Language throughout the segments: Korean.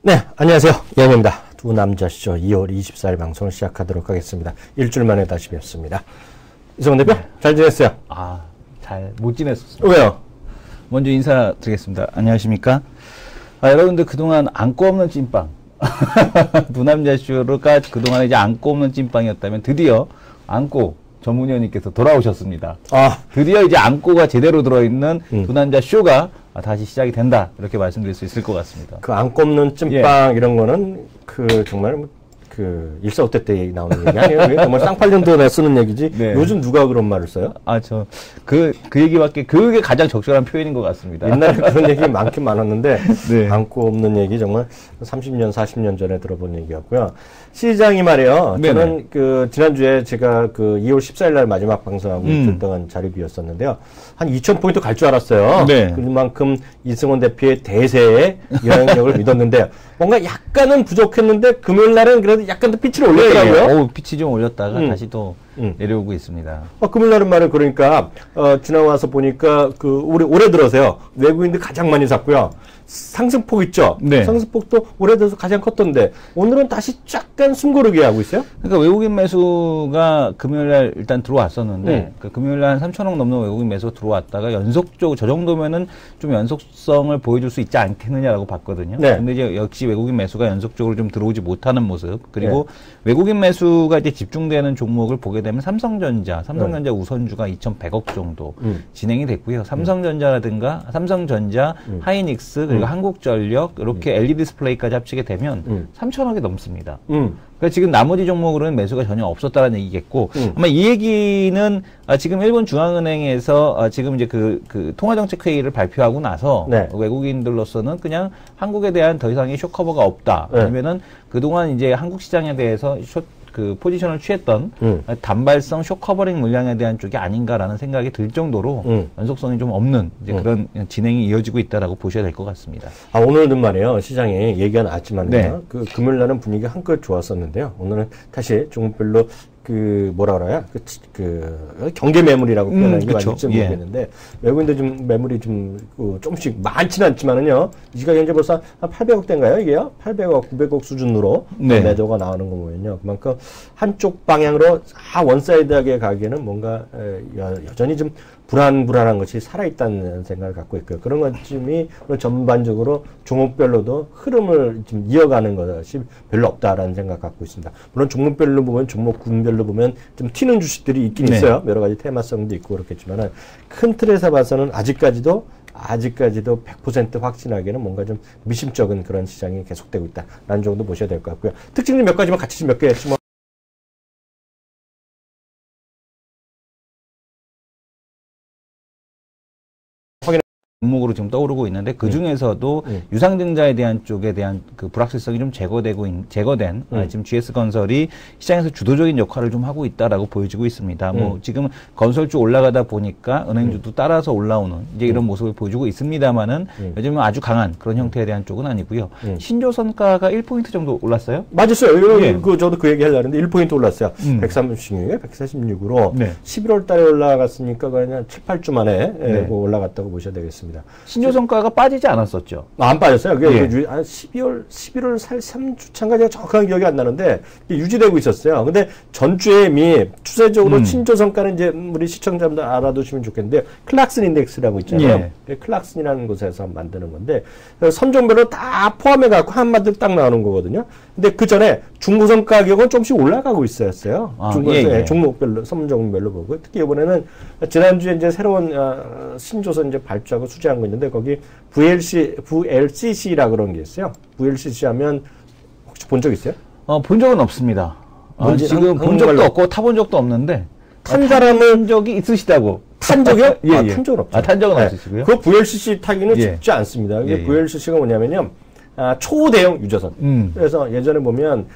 네, 안녕하세요. 이현입니다. 두 남자쇼 2월 24일 방송을 시작하도록 하겠습니다. 일주일 만에 다시 뵙습니다. 이성훈 대표, 잘 지냈어요? 잘 못 지냈었어요. 왜요? 먼저 인사드리겠습니다. 안녕하십니까? 여러분들 그동안 안고 없는 찐빵. 두 남자쇼가 그동안 이제 안고 없는 찐빵이었다면 드디어 안고 전문위원님께서 돌아오셨습니다. 드디어 이제 안고가 제대로 들어있는 두 남자쇼가 다시 시작이 된다. 이렇게 말씀드릴 수 있을 것 같습니다. 그 안고 없는 찐빵 이런 거는 정말 일사후퇴 때 나오는 얘기 아니에요? 정말 쌍팔년도에 쓰는 얘기지. 네. 요즘 누가 그런 말을 써요? 그 얘기밖에, 그게 가장 적절한 표현인 것 같습니다. 옛날에 그런 얘기 많긴 많았는데, 네. 안고 없는 얘기 정말 30년, 40년 전에 들어본 얘기였고요. 시장이 말이에요. 네네. 저는 지난주에 제가 2월 14일 날 마지막 방송하고 이틀 동안 자리 비웠었는데요. 한 2,000포인트 갈 줄 알았어요. 네. 그만큼 이승원 대표의 대세에 영향력을 믿었는데, 뭔가 약간은 부족했는데, 금요일 날은 그래도 약간 더 피치를 올렸더라고요. 피치 좀 올렸다가 다시 또 내려오고 있습니다. 금요일 날은 말은 그러니까, 지나와서 보니까 올해 들어서요. 외국인들 가장 많이 샀고요. 상승폭 있죠? 네. 상승폭도 올해 들어서 가장 컸던데, 오늘은 다시 약간 숨고르게 하고 있어요? 그러니까 외국인 매수가 금요일날 일단 들어왔었는데, 금요일날 한 3,000억 넘는 외국인 매수 들어왔다가 연속적으로, 저 정도면은 좀 연속성을 보여줄 수 있지 않겠느냐라고 봤거든요. 네. 근데 이제 역시 외국인 매수가 연속적으로 좀 들어오지 못하는 모습, 그리고 외국인 매수가 이제 집중되는 종목을 보게 되면 삼성전자 우선주가 2,100억 정도 진행이 됐고요. 삼성전자라든가 삼성전자, 하이닉스, 그리고 한국전력, 이렇게 LED 디스플레이까지 합치게 되면 3,000억이 넘습니다. 그러니까 지금 나머지 종목으로는 매수가 전혀 없었다는 얘기겠고, 아마 이 얘기는 지금 일본 중앙은행에서 지금 이제 통화정책회의를 발표하고 나서 외국인들로서는 그냥 한국에 대한 더 이상의 쇼커버가 없다. 아니면은 그동안 이제 한국 시장에 대해서 포지션을 취했던 단발성 쇼커버링 물량에 대한 쪽이 아닌가라는 생각이 들 정도로 연속성이 좀 없는 이제 그런 진행이 이어지고 있다라고 보셔야 될 것 같습니다. 오늘은 말이에요. 시장에 얘기가 나왔지만요. 금요일 날은 분위기가 한껏 좋았었는데요. 오늘은 다시 종목별로 경계 매물이라고 표현하는 게 맞을지 모르겠는데, 외국인들 좀 매물이 조금씩 많지는 않지만은요, 이 시각 현재 벌써 한 800억대인가요, 이게요? 800억, 900억 수준으로 매도가 나오는 거 보면요. 그만큼 한쪽 방향으로 원사이드하게 가기에는 뭔가, 여전히 좀 불안한 것이 살아있다는 생각을 갖고 있고요. 그런 것쯤이 전반적으로 종목별로도 흐름을 좀 이어가는 것이 별로 없다라는 생각을 갖고 있습니다. 물론 종목별로 보면, 종목군별로 보면 좀 튀는 주식들이 있긴 있어요. 여러 가지 테마성도 있고 그렇겠지만은, 큰 틀에서 봐서는 아직까지도 100% 확신하기에는 뭔가 좀 미심쩍은 그런 시장이 계속되고 있다라는 정도 보셔야 될 것 같고요. 특징이 몇 가지만 같이 몇 개 종목으로 지금 떠오르고 있는데, 그 중에서도 유상증자에 대한 쪽에 대한 불확실성이 좀 제거된 지금 GS건설이 시장에서 주도적인 역할을 좀 하고 있다라고 보여지고 있습니다. 지금 건설주 올라가다 보니까 은행주도 따라서 올라오는 이제 이런 모습을 보여주고 있습니다만은 요즘은 아주 강한 그런 형태에 대한 쪽은 아니고요. 신조선가가 1포인트 정도 올랐어요? 맞았어요. 저도 그 얘기 하려고 했는데 1포인트 올랐어요. 136에 146으로 11월 달에 올라갔으니까 그냥 7, 8주 만에 올라갔다고 보셔야 되겠습니다. 신조선가가 빠지지 않았었죠? 안 빠졌어요. 그게 11월 3주차인가 제가 정확하게 기억이 안 나는데 유지되고 있었어요. 근데 전주에 이미 추세적으로 신조선가는 이제 우리 시청자분들 알아두시면 좋겠는데, 클락슨 인덱스라고 있잖아요. 클락슨이라는 곳에서 만드는 건데, 선종별로 다 포함해갖고 한마디로 딱 나오는 거거든요. 근데 그 전에 중고선 가격은 조금씩 올라가고 있었어요. 종목별로, 선종별로 보고. 특히 이번에는 지난주에 이제 새로운 신조선 이제 발주하고 수주한 거 있는데, 거기 VLCC라 그런 게 있어요. VLCC 하면 혹시 본 적 있어요? 본 적은 없습니다. 지금 본 적도 없고 타본 적도 없는데, 탄 사람은 적이 있으시다고. 탄 적이요? 탄 적은 없죠. 탄 적은 없으시고요? 그 VLCC 타기는 쉽지 않습니다. VLCC가 뭐냐면요, 초대형 유조선. 그래서 예전에 보면,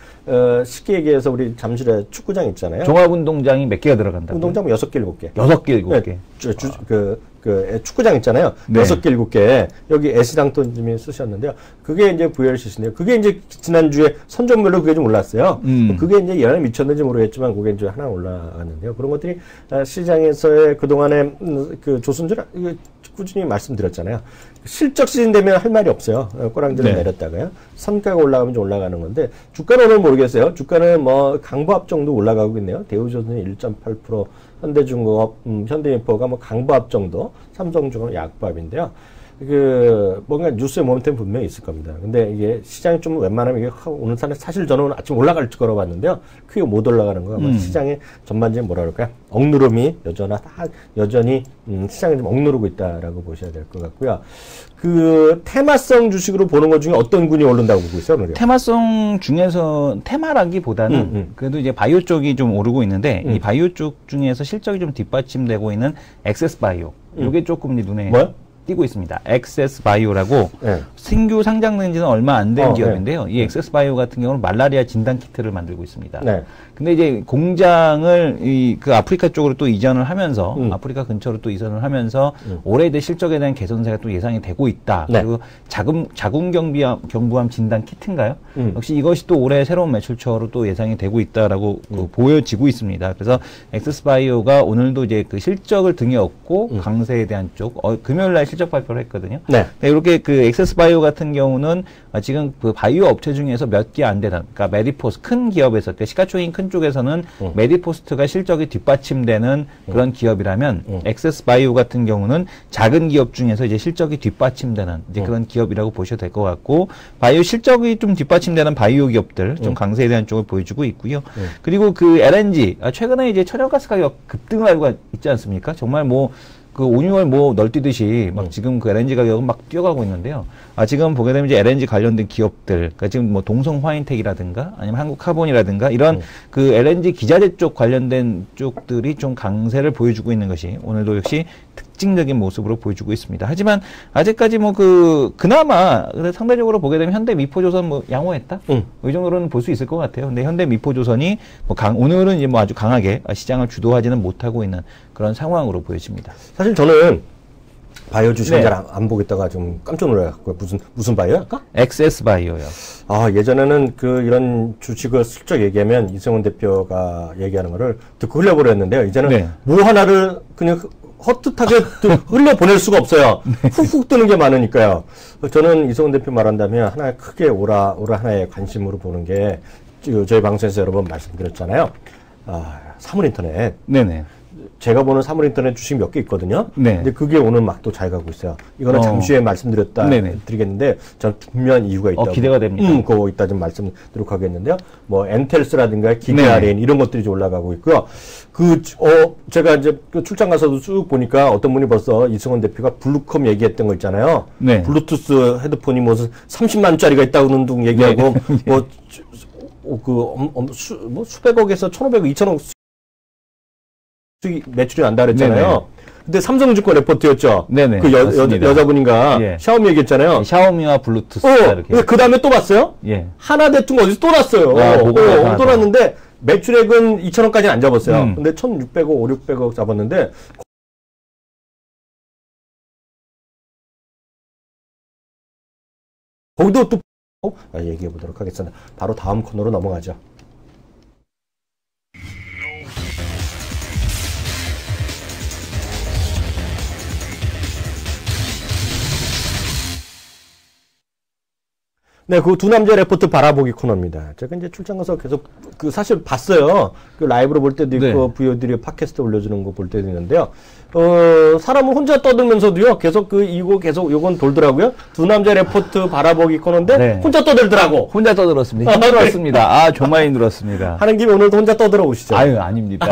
쉽게 얘기해서 우리 잠실에 축구장 있잖아요. 종합운동장이 몇 개가 들어간다고요? 운동장 6개, 7개. 6개, 7개. 축구장 있잖아요. 6개, 7개. 여기 S당톤님이 쓰셨는데요. 그게 이제 VLCC인데요. 그게 이제 지난주에 선종별로 그게 좀 올랐어요. 그게 이제 영향을 미쳤는지 모르겠지만, 그게 이제 하나 올라갔는데요. 그런 것들이 시장에서의 그동안의 조선주라, 꾸준히 말씀드렸잖아요. 실적 시즌 되면 할 말이 없어요. 꼬랑지를 네. 내렸다가요. 선가가 올라가면 좀 올라가는 건데 주가는 오늘 모르겠어요. 주가는 뭐 강보합 정도 올라가고 있네요. 대우조선이 1.8%, 현대중공업, 현대인포가 뭐 강보합 정도, 삼성중공업 약보합인데요. 뭔가 뉴스의 모멘텀이 분명히 있을 겁니다. 근데 이게 시장이 좀 웬만하면 이게 오늘 사실 저는 오늘 아침 올라갈 거라고 봤는데요. 크게 못 올라가는 거. 시장의 전반적인 뭐라 그럴까요? 억누름이 여전히 시장이 좀 억누르고 있다라고 보셔야 될 것 같고요. 테마성 주식으로 보는 것 중에 어떤 군이 오른다고 보고 있어요, 오늘요? 테마성 중에서 테마라기보다는 그래도 이제 바이오 쪽이 좀 오르고 있는데 이 바이오 쪽 중에서 실적이 좀 뒷받침되고 있는 엑세스바이오. 이게 조금 눈에 뭐요? 띄고 있습니다. 엑세스바이오라고 네. 신규 상장된 지는 얼마 안 된 기업인데요. 네. 이 엑세스바이오 같은 경우는 말라리아 진단 키트를 만들고 있습니다. 네. 근데 이제 공장을 그 아프리카 쪽으로 또 이전을 하면서 아프리카 근처로 또 이전을 하면서 올해 대 실적에 대한 개선세가 또 예상이 되고 있다. 네. 그리고 자궁 경부암 진단 키트인가요? 역시 이것이 또 올해 새로운 매출처로 또 예상이 되고 있다라고 보여지고 있습니다. 그래서 엑세스바이오가 오늘도 이제 그 실적을 등에 업고 강세에 대한 쪽 금요일 날 실적 발표를 했거든요. 네. 이렇게 그 엑세스바이오 같은 경우는 지금 그 바이오 업체 중에서 몇 개 안 되는, 그러니까 메디포스 큰 기업에서, 그러니까 시가총액 큰 쪽에서는 메디포스트가 실적이 뒷받침되는 그런 기업이라면 엑세스바이오 같은 경우는 작은 기업 중에서 이제 실적이 뒷받침되는 이제 그런 기업이라고 보셔도 될 것 같고, 바이오 실적이 좀 뒷받침되는 바이오 기업들 좀 강세에 대한 쪽을 보여주고 있고요. 그리고 그 LNG 최근에 이제 천연가스 가격 급등을 하고 있지 않습니까? 정말 그 5, 6월 널뛰듯이 막 지금 그 LNG 가격은 막 뛰어가고 있는데요. 지금 보게 되면 이제 LNG 관련된 기업들, 그러니까 지금 뭐 동성 화인텍이라든가 아니면 한국 카본이라든가 이런 그 LNG 기자재 쪽 관련된 쪽들이 좀 강세를 보여주고 있는 것이 오늘도 역시 특징적인 모습으로 보여주고 있습니다. 하지만 아직까지 그나마 상대적으로 보게 되면 현대 미포조선 양호했다? 이 정도로는 볼 수 있을 것 같아요. 근데 현대 미포조선이 오늘은 이제 아주 강하게 시장을 주도하지는 못하고 있는 그런 상황으로 보여집니다. 사실 저는 바이오 주식은 잘 안 보겠다가 좀 깜짝 놀라갖고 무슨 바이오 아까? 엑세스바이오요. 예전에는 이런 주식을 슬쩍 얘기하면 이승훈 대표가 얘기하는 거를 듣고 흘려버렸는데요. 이제는 뭐 하나를 그냥 헛뜻하게 흘려보낼 수가 없어요. 훅훅 뜨는 게 많으니까요. 저는 이승훈 대표 말한다면 하나의 크게 오라 하나의 관심으로 보는 게 저희 방송에서 여러 번 말씀드렸잖아요. 사물인터넷. 네네. 제가 보는 사물인터넷 주식 몇 개 있거든요. 네. 근데 그게 오늘 막 또 잘 가고 있어요. 이거는 잠시 후에 드리겠는데, 저는 분명한 이유가 있다고. 기대가 됩니다. 그거 이따 좀 말씀드리도록 하겠는데요. 엔텔스라든가 기계아레인 이런 것들이 좀 올라가고 있고요. 제가 이제 출장 가서도 쭉 보니까 어떤 분이 벌써 이승훈 대표가 블루컴 얘기했던 거 있잖아요. 네. 블루투스 헤드폰이 무슨 30만원짜리가 있다고는 둥 얘기하고, 수백억에서 1,500억, 2,000억 매출이 난다 그랬잖아요. 네네. 근데 삼성증권 레포트였죠. 네네. 여자분인가. 샤오미 얘기했잖아요. 샤오미와 블루투스. 이렇게. 그 다음에 또 봤어요? 하나 대충 어디서 또 났어요. 또 났는데 매출액은 2,000억까지는 안 잡았어요. 근데 1,600억, 5,600억 잡았는데 거기도 또 얘기해 보도록 하겠습니다. 바로 다음 코너로 넘어가죠. 네, 두 남자 레포트 바라보기 코너입니다. 제가 이제 출장 가서 계속 사실 봤어요. 라이브로 볼 때도 있고, VOD로 팟캐스트 올려주는 거 볼 때도 있는데요. 사람은 혼자 떠들면서도요, 계속 요건 돌더라고요. 두 남자 레포트 바라보기 코너인데, 혼자 떠들더라고. 혼자 떠들었습니다. 힘들었습니다. 정말 힘들었습니다. 하는 김에 오늘도 혼자 떠들어 오시죠. 아닙니다.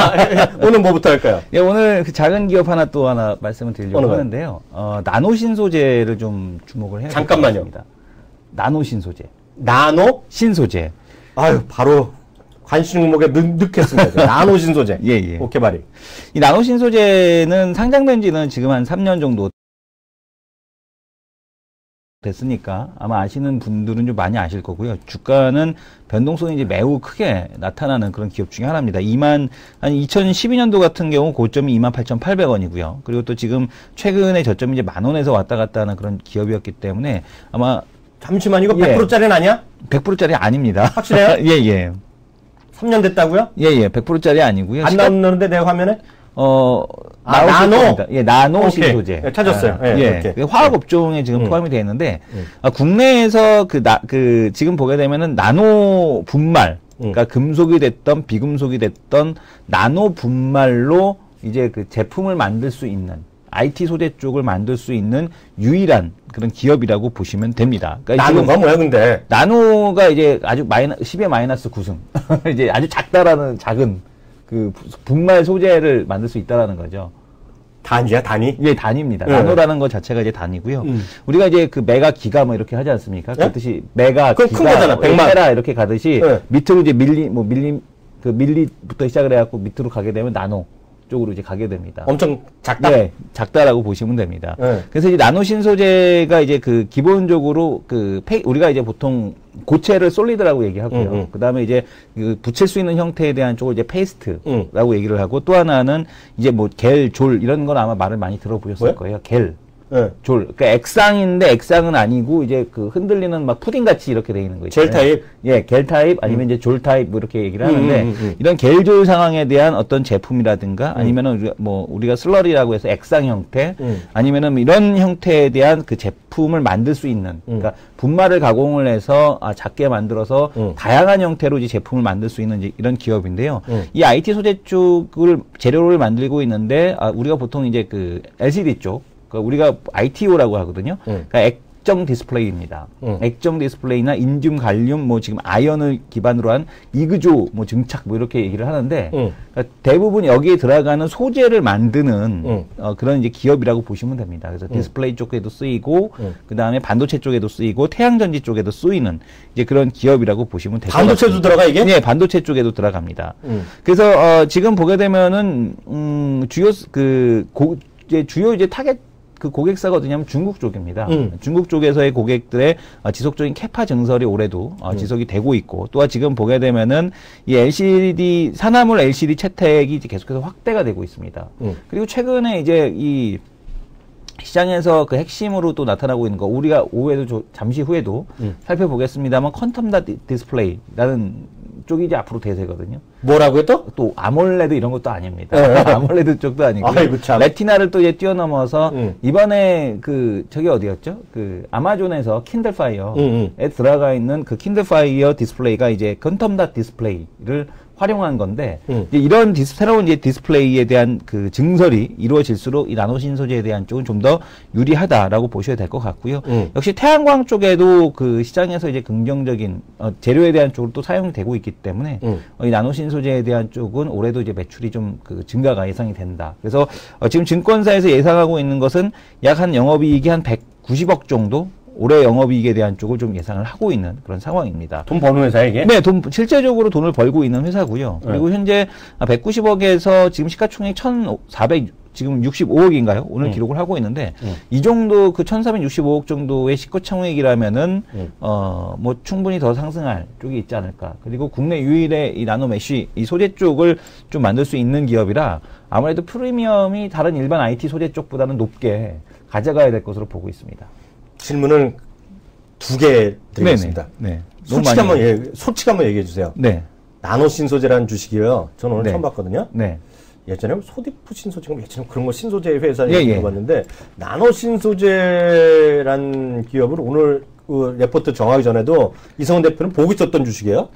오늘 뭐부터 할까요? 오늘 작은 기업 또 하나 말씀을 드리려고 하는데요. 나노신소재를 좀 주목을 해야 될 것 같습니다. 잠깐만요. 나노신소재. 나노신소재. 바로 관심 종목에 넣겠습니다. 나노신소재. 오케이, 말이. 이 나노신소재는 상장된 지는 지금 한 3년 정도 됐으니까 아마 아시는 분들은 좀 많이 아실 거고요. 주가는 변동성이 이제 매우 크게 나타나는 그런 기업 중에 하나입니다. 한 2012년도 같은 경우 고점이 28,800원이고요. 그리고 또 지금 최근에 저점이 이제 10,000원에서 왔다 갔다 하는 그런 기업이었기 때문에 아마 잠시만, 이거 100%짜리는 아니야? 100%짜리 아닙니다. 확실해요? 3년 됐다고요? 100%짜리 아니고요. 안 나오는데 내 화면에? 나노? 예, 나노 신소재. 네, 찾았어요. 예, 화학 업종에 지금 포함이 되어 있는데, 국내에서 지금 보게 되면은 나노 분말, 그러니까 금속이 됐던 비금속이 됐던 나노 분말로 이제 그 제품을 만들 수 있는, IT 소재 쪽을 만들 수 있는 유일한 그런 기업이라고 보시면 됩니다. 그러니까 나노가 뭐야, 근데? 나노가 이제 아주 10의 마이너스 9승. 이제 아주 작은 그 분말 소재를 만들 수 있다라는 거죠. 단위야, 단위? 예, 단위입니다. 나노라는 것 자체가 이제 단위고요. 우리가 이제 그 메가 기가 뭐 이렇게 하지 않습니까? 그렇듯이 메가 기가 큰 거잖아, 100만 테라 이렇게 가듯이 밑으로 이제 밀리부터 시작을 해갖고 밑으로 가게 되면 나노 쪽으로 이제 가게 됩니다. 엄청 작다? 네, 작다라고 보시면 됩니다. 그래서 이제 나노 신소재가 이제 그 기본적으로 우리가 이제 보통 고체를 솔리드라고 얘기하고요. 그 다음에 이제 그 붙일 수 있는 형태에 대한 쪽을 이제 페이스트라고 얘기를 하고, 또 하나는 이제 뭐 졸 이런 건 아마 말을 많이 들어보셨을 거예요. 졸. 그러니까 액상인데 액상은 아니고 이제 그 흔들리는 막 푸딩 같이 이렇게 돼 있는 거 있잖아요. 젤 타입? 예, 겔 타입 아니면 이제 졸 타입 뭐 이렇게 얘기를 하는데, 이런 겔졸 상황에 대한 어떤 제품이라든가 아니면은 우리가 슬러리라고 해서 액상 형태 아니면은 이런 형태에 대한 그 제품을 만들 수 있는, 그러니까 분말을 가공을 해서 작게 만들어서 다양한 형태로 이제 제품을 만들 수 있는 이제 이런 기업인데요. 이 IT 소재 쪽을 재료를 만들고 있는데, 우리가 보통 이제 그 LCD 쪽, 우리가 ITO라고 하거든요. 그러니까 액정 디스플레이입니다. 액정 디스플레이나 인듐, 갈륨, 뭐 지금 아연을 기반으로 한 이그조, 뭐 증착, 뭐 이렇게 얘기를 하는데, 그러니까 대부분 여기에 들어가는 소재를 만드는 그런 이제 기업이라고 보시면 됩니다. 그래서 디스플레이 쪽에도 쓰이고, 그 다음에 반도체 쪽에도 쓰이고, 태양전지 쪽에도 쓰이는 이제 그런 기업이라고 보시면 됩니다. 반도체도 들어가 이게? 네, 반도체 쪽에도 들어갑니다. 그래서 지금 보게 되면은 주요 이제 타겟 그 고객사가 어디냐면 중국 쪽입니다. 중국 쪽에서의 고객들의 지속적인 캐파 증설이 올해도 지속이 되고 있고, 또 지금 보게 되면은 이 LCD 산화물 LCD 채택이 이제 계속해서 확대가 되고 있습니다. 그리고 최근에 이제 이 시장에서 그 핵심으로 또 나타나고 있는 거, 우리가 잠시 후에도 살펴보겠습니다만, 퀀텀 디스플레이라는 쪽이 이제 앞으로 대세거든요. 뭐라고요 또? 또 아몰레드 이런 것도 아닙니다. 아몰레드 쪽도 아니고. 아이고, 참. 레티나를 또 이제 뛰어넘어서 이번에 저기 어디였죠? 아마존에서 킨들파이어에 들어가 있는 그 킨들파이어 디스플레이가 이제 퀀텀 디스플레이를 활용한 건데, 이제 이런 새로운 이제 디스플레이에 대한 그 증설이 이루어질수록 이 나노 신소재에 대한 쪽은 좀 더 유리하다라고 보셔야 될 것 같고요. 역시 태양광 쪽에도 그 시장에서 이제 긍정적인 재료에 대한 쪽으로 또 사용되고 있기 때문에 이 나노 신소재에 대한 쪽은 올해도 이제 매출이 좀 증가가 예상이 된다. 그래서 지금 증권사에서 예상하고 있는 것은 약 한 영업이익이 한 190억 정도. 올해 영업이익에 대한 쪽을 좀 예상을 하고 있는 그런 상황입니다. 돈 버는 회사 이게? 네, 실제적으로 돈을 벌고 있는 회사고요. 그리고 현재 190억에서 지금 시가총액 지금 65억인가요? 오늘 기록을 하고 있는데, 이 정도 1465억 정도의 시가총액이라면은 뭐 충분히 더 상승할 쪽이 있지 않을까. 그리고 국내 유일의 이 나노 메쉬 이 소재 쪽을 좀 만들 수 있는 기업이라 아무래도 프리미엄이 다른 일반 IT 소재 쪽보다는 높게 가져가야 될 것으로 보고 있습니다. 질문을 2개 드리겠습니다. 네. 솔직히 한번 얘기해 주세요. 네. 나노 신소재라는 주식이요. 저는 오늘 처음 봤거든요. 네. 예전에 소디프 신소재가 예전에 그런 거 신소재 회사에 들어봤는데, 나노 신소재란 기업을 오늘 그 레포트 정하기 전에도 이성훈 대표는 보고 있었던 주식이에요?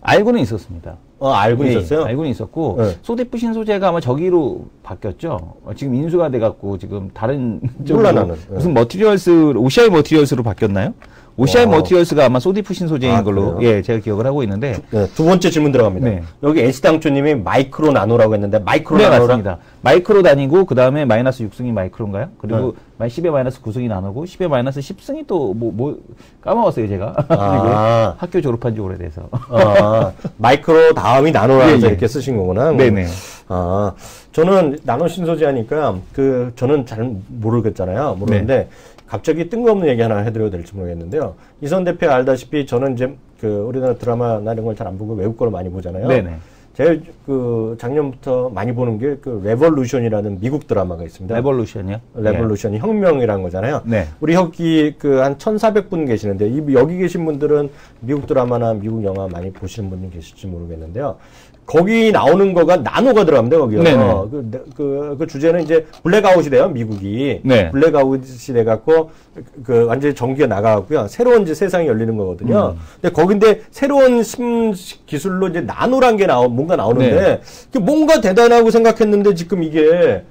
알고는 있었습니다. 알고는 있었어요? 알고는 있었고, 소디프 신소재가 아마 저기로 바뀌었죠. 지금 인수가 돼갖고, 지금 다른 몰라, 나는. 무슨 OCI 머티리얼스로 바뀌었나요? OCI 머티리얼스가 아마 소디프 신소재인 걸로, 그래요? 제가 기억을 하고 있는데. 두 번째 질문 들어갑니다. 네. 여기 S당초님이 마이크로 나노라고 했는데, 마이크로 나노라? 네, 맞습니다. 마이크로 다니고, 그 다음에 마이너스 6승이 마이크로인가요? 그리고 10에 마이너스 9승이 나노고, 10에 마이너스 10승이 또 까먹었어요, 제가. 그리고 학교 졸업한 지 오래돼서. 마이크로 다음이 나노라서 이렇게 쓰신 거구나. 네네. 저는 나노 신소재 하니까, 저는 잘 모르겠잖아요. 모르는데, 갑자기 뜬금없는 얘기 하나 해드려도 될지 모르겠는데요. 이선 대표 알다시피 저는 이제 우리나라 드라마나 이런 걸 잘 안 보고 외국 거를 많이 보잖아요. 네네. 제가 작년부터 많이 보는 게 레볼루션이라는 미국 드라마가 있습니다. 레볼루션이요? 레볼루션이 혁명이라는 거잖아요. 네. 우리 여기 한 1,400분 계시는데 여기 계신 분들은 미국 드라마나 미국 영화 많이 보시는 분이 계실지 모르겠는데요. 거기 나오는 거가 나노가 들어갑니다, 거기요. 그 주제는 이제 블랙아웃이 돼요, 미국이. 네. 블랙아웃이 돼갖고, 완전히 전기가 나가갖고요. 새로운 이제 세상이 열리는 거거든요. 근데 거긴데 새로운 기술로 이제 나노란 게 뭔가 나오는데, 네. 뭔가 대단하고 생각했는데 지금 이게,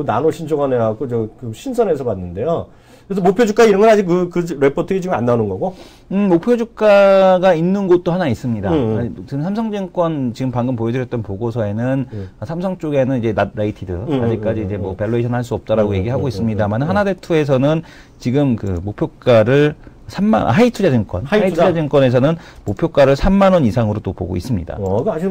나노 신조가 내갖고, 신선해서 봤는데요. 그래서 목표 주가 이런 건 아직 그 레포트가 지금 안 나오는 거고? 목표 주가가 있는 곳도 하나 있습니다. 지금 삼성증권 지금 방금 보여드렸던 보고서에는 삼성 쪽에는 이제 not rated 아직까지 이제 뭐 밸류에이션 할 수 없다라고 얘기하고 있습니다만 하나대투에서는 지금 그 목표가를 하이투자증권에서는 목표가를 3만 원 이상으로 또 보고 있습니다. 아직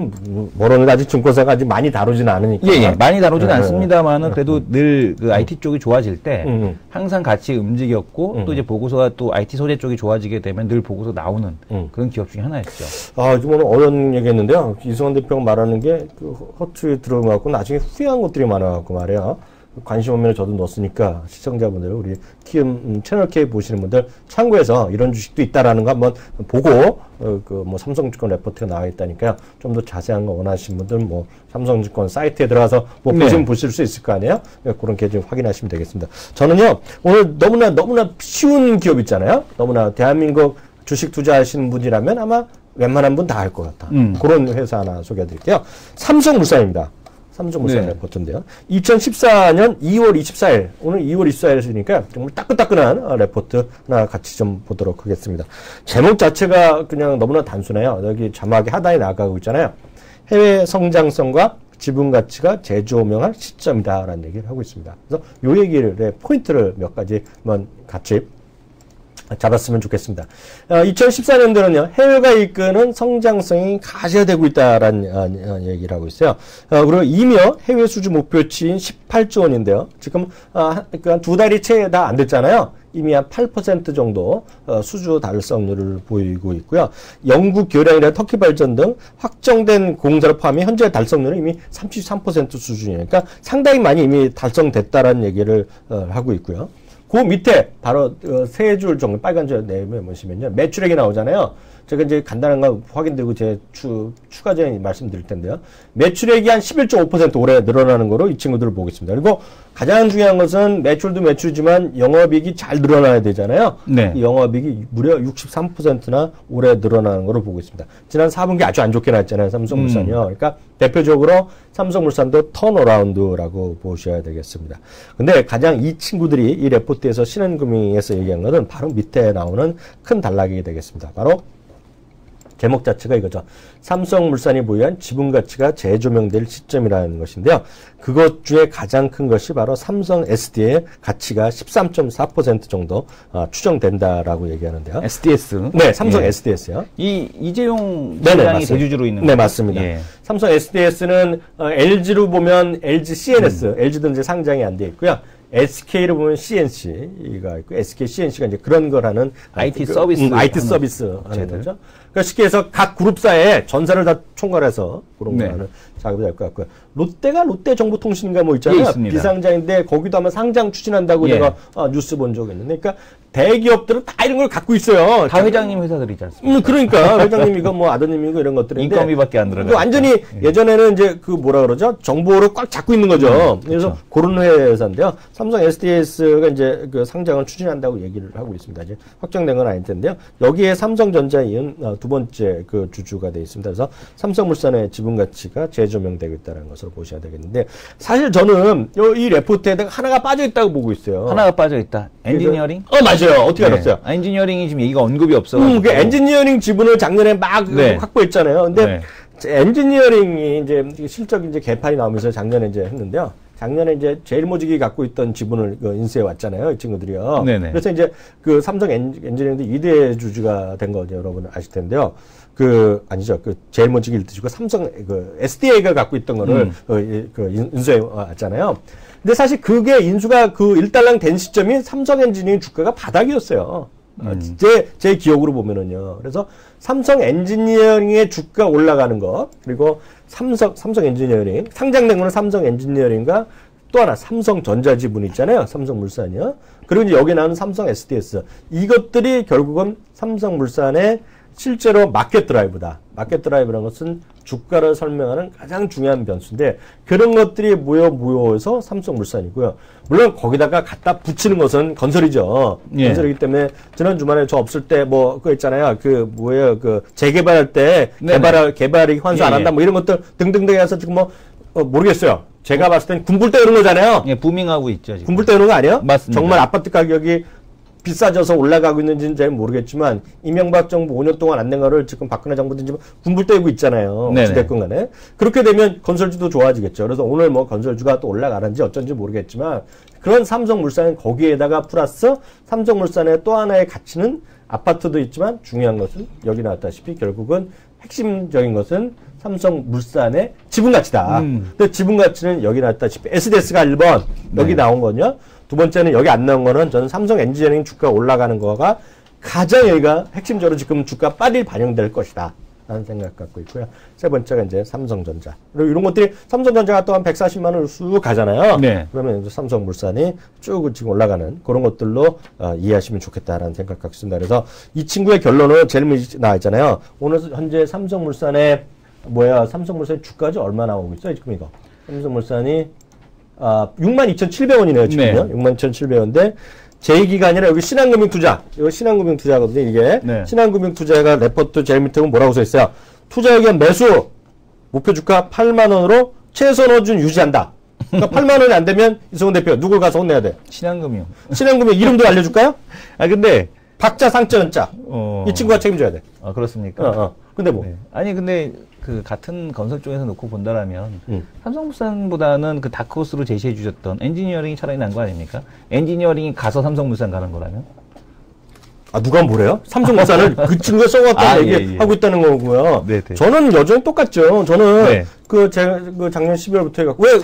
뭐라는 아직 증권사가 아직 많이 다루지는 않으니까. 예, 많이 다루지는 않습니다만은 그래도 늘 그 IT 쪽이 좋아질 때 항상 같이 움직였고 또 이제 보고서가 또 IT 소재 쪽이 좋아지게 되면 늘 보고서 나오는 그런 기업 중에 하나였죠. 좀 오늘 어려운 얘기했는데요. 이승환 대표가 말하는 게 그 허투루 들어가고 나중에 후회한 것들이 많아갖고 말이야. 관심 없는 저도 넣었으니까 시청자분들 우리 키움 채널 K 보시는 분들 참고해서 이런 주식도 있다라는 거 한번 보고 뭐 삼성증권 레포트가 나와 있다니까요. 좀 더 자세한 거 원하시는 분들 뭐 삼성증권 사이트에 들어가서 뭐 보시면 보실 수 있을 거 아니에요. 그런 게 좀 확인하시면 되겠습니다. 저는요 오늘 너무나 쉬운 기업 있잖아요. 너무나 대한민국 주식 투자하시는 분이라면 아마 웬만한 분 다 알 것 같다. 그런 회사 하나 소개해드릴게요. 삼성물산입니다. 삼성물산 레포트인데요. 2014년 2월 24일, 오늘 2월 24일이니까 정말 따끈따끈한 레포트 하나 같이 좀 보도록 하겠습니다. 제목 자체가 그냥 너무나 단순해요. 여기 자막이 하단에 나가고 있잖아요. 해외 성장성과 지분 가치가 재조명할 시점이다라는 얘기를 하고 있습니다. 그래서 요 얘기를, 포인트를 몇 가지 한번 같이 잡았으면 좋겠습니다. 2014년도는요, 해외가 이끄는 성장성이 가시화되고 있다라는 얘기를 하고 있어요. 그리고 이며 해외 수주 목표치인 18조 원인데요. 지금, 한 두 달이 채 다 안 됐잖아요. 이미 한 8% 정도 수주 달성률을 보이고 있고요. 영국, 교량이나 터키 발전 등 확정된 공사를 포함해 현재 달성률은 이미 33% 수준이에요. 그러니까 상당히 많이 이미 달성됐다라는 얘기를 하고 있고요. 그 밑에 바로 세 줄 정도 빨간 줄 내면 보시면요. 매출액이 나오잖아요. 제가 이제 간단한 거 확인드리고 제 추가적인 말씀드릴 텐데요. 매출액이 한 11.5% 올해 늘어나는 거로 이 친구들을 보고 있습니다. 그리고 가장 중요한 것은 매출도 매출이지만 영업이익이 잘 늘어나야 되잖아요. 네. 이 영업이익이 무려 63%나 올해 늘어나는 거로 보고 있습니다. 지난 4분기 아주 안 좋게 나왔잖아요. 삼성물산이요. 그러니까 대표적으로 삼성물산도 턴어라운드라고 보셔야 되겠습니다. 근데 가장 이 친구들이 이 레포트에서 신한금융에서 얘기한 것은 바로 밑에 나오는 큰 단락이 되겠습니다. 바로 제목 자체가 이거죠. 삼성물산이 보유한 지분 가치가 재조명될 시점이라는 것인데요. 그것 중에 가장 큰 것이 바로 삼성 SD의 가치가 13.4% 정도 추정된다라고 얘기하는데요. SDS? 네, 삼성 SDS요. 이재용 회장이 대주주로 있는 네, 맞습니다. 예. 삼성 SDS는 LG로 보면 LG CNS, LG도 이제 상장이 안 돼 있고요. SK를 보면 CNC가 있고, SK, CNC가 이제 그런 거라는 IT 서비스. IT 서비스 하는 거죠. 그러니까 쉽게 해서 각 그룹사에 전사를 다 총괄해서 그런 거 하는 작업이 될 것 같고요. 롯데가 롯데정보통신인가 뭐 있잖아요. 예, 비상장인데 거기도 아마 상장 추진한다고 내가 뉴스 본 적이 있는데, 그러니까 대기업들은 다 이런 걸 갖고 있어요. 다 회장님 회사들이지 않습니까? 그러니까 회장님 이거 뭐 아드님이고 이런 것들인데 인건비밖에 안 들어가. 완전히 예전에는 이제 그 뭐라 그러죠? 정보를 꽉 잡고 있는 거죠. 그래서 그런 회사인데요. 삼성 SDS가 이제 그 상장을 추진한다고 얘기를 하고 있습니다. 이제 확정된 건 아닐 텐데요. 여기에 삼성전자에 이은 두 번째 그 주주가 돼 있습니다. 그래서 삼성물산의 지분 가치가 재조명되고 있다는 것으로 보셔야 되겠는데, 사실 저는 이 레포트에 하나가 빠져 있다고 보고 있어요. 하나가 빠져 있다. 엔지니어링? 맞아요. 어떻게 알았어요? 엔지니어링이 지금 얘기가 언급이 없어. 그 엔지니어링 지분을 작년에 막 확보했잖아요. 근데 엔지니어링이 이제 실적 이제 개판이 나오면서 작년에 이제 했는데요. 작년에 이제 제일모직이 갖고 있던 지분을 인수해 왔잖아요, 이 친구들이요. 네네. 그래서 이제 그 삼성 엔지니어링도 2대 주주가 된 거 여러분 아실 텐데요. 아니죠. 제일모직이 1대주고 삼성, SDA가 갖고 있던 거를 인수해 왔잖아요. 근데 사실 그게 인수가 일단락 된 시점이 삼성 엔지니어링 주가가 바닥이었어요. 제 기억으로 보면은요. 그래서 삼성 엔지니어링의 주가 올라가는 것, 그리고 삼성 엔지니어링, 상장된 거는 삼성 엔지니어링과 또 하나 삼성전자 지분 있잖아요. 삼성물산이요. 그리고 이제 여기 나오는 삼성 SDS. 이것들이 결국은 삼성물산의 실제로 마켓 드라이브다. 마켓 드라이브라는 것은 주가를 설명하는 가장 중요한 변수인데 그런 것들이 모여서 삼성물산이고요. 물론 거기다가 갖다 붙이는 것은 건설이죠. 예. 건설이기 때문에 지난 주말에 저 없을 때 뭐 그거 있잖아요. 그 뭐예요? 그 재개발할 때 개발이 환수 안 한다 뭐 이런 것들 등등등 해서 지금 뭐 모르겠어요. 제가 봤을 땐 군불대 이런 거잖아요. 예, 부밍하고 있죠. 지금. 군불대 이런 거 아니에요? 맞습니다. 정말 아파트 가격이 비싸져서 올라가고 있는지는 잘 모르겠지만 이명박 정부 5년 동안 안 낸 거를 지금 박근혜 정부도 지금 군불대고 있잖아요. 어찌됐건 간에. 그렇게 되면 건설주도 좋아지겠죠. 그래서 오늘 뭐 건설주가 또 올라가는지 어쩐지 모르겠지만 그런 삼성물산은 거기에다가 플러스 삼성물산의 또 하나의 가치는 아파트도 있지만 중요한 것은 여기 나왔다시피 결국은 핵심적인 것은 삼성물산의 지분가치다. 근데 지분가치는 여기 나왔다시피 SDS가 1번 여기 나온 거냐. 두 번째는 여기 안 나온 거는 저는 삼성 엔지니어링 주가 올라가는 거가 가장 여기가 핵심적으로 지금 주가 빨리 반영될 것이다. 라는 생각 갖고 있고요. 세 번째가 이제 삼성전자. 그리고 이런 것들이 삼성전자가 또한 140만 원을 쑥 가잖아요. 네. 그러면 이제 삼성물산이 쭉 지금 올라가는 그런 것들로 이해하시면 좋겠다라는 생각 갖고 있습니다. 그래서 이 친구의 결론은 제일 먼저 나와 있잖아요. 오늘 현재 삼성물산의 삼성물산의 주가지 얼마 나오고 있어요? 지금 이거. 삼성물산이 62,700원이네요, 지금요. 네. 62,700원인데, 제 얘기가 아니라 여기 신한금융투자. 이거 신한금융투자거든요, 이게. 네. 신한금융투자가 레포트 제일 밑에 보면 뭐라고 써있어요? 투자 의견 매수, 목표 주가 8만원으로 최선 호준 유지한다. 그러니까 8만원이 안 되면 이성훈 대표, 누굴 가서 혼내야 돼? 신한금융. 신한금융 이름도 알려줄까요? 근데. 박자, 상자, 연자. 이 친구가 책임져야 돼. 그렇습니까? 근데 뭐. 네. 아니, 근데. 그 같은 건설 쪽에서 놓고 본다라면 삼성물산보다는 그 다크호스로 제시해 주셨던 엔지니어링이 차라리 난 거 아닙니까? 엔지니어링이 가서 삼성물산 가는 거라면? 누가 뭐래요? 삼성물산을 그 친구가 써왔다는 얘기하고 있다는 거고요. 네네. 저는 여전히 똑같죠. 저는 제가 작년 12월부터 해갖고 왜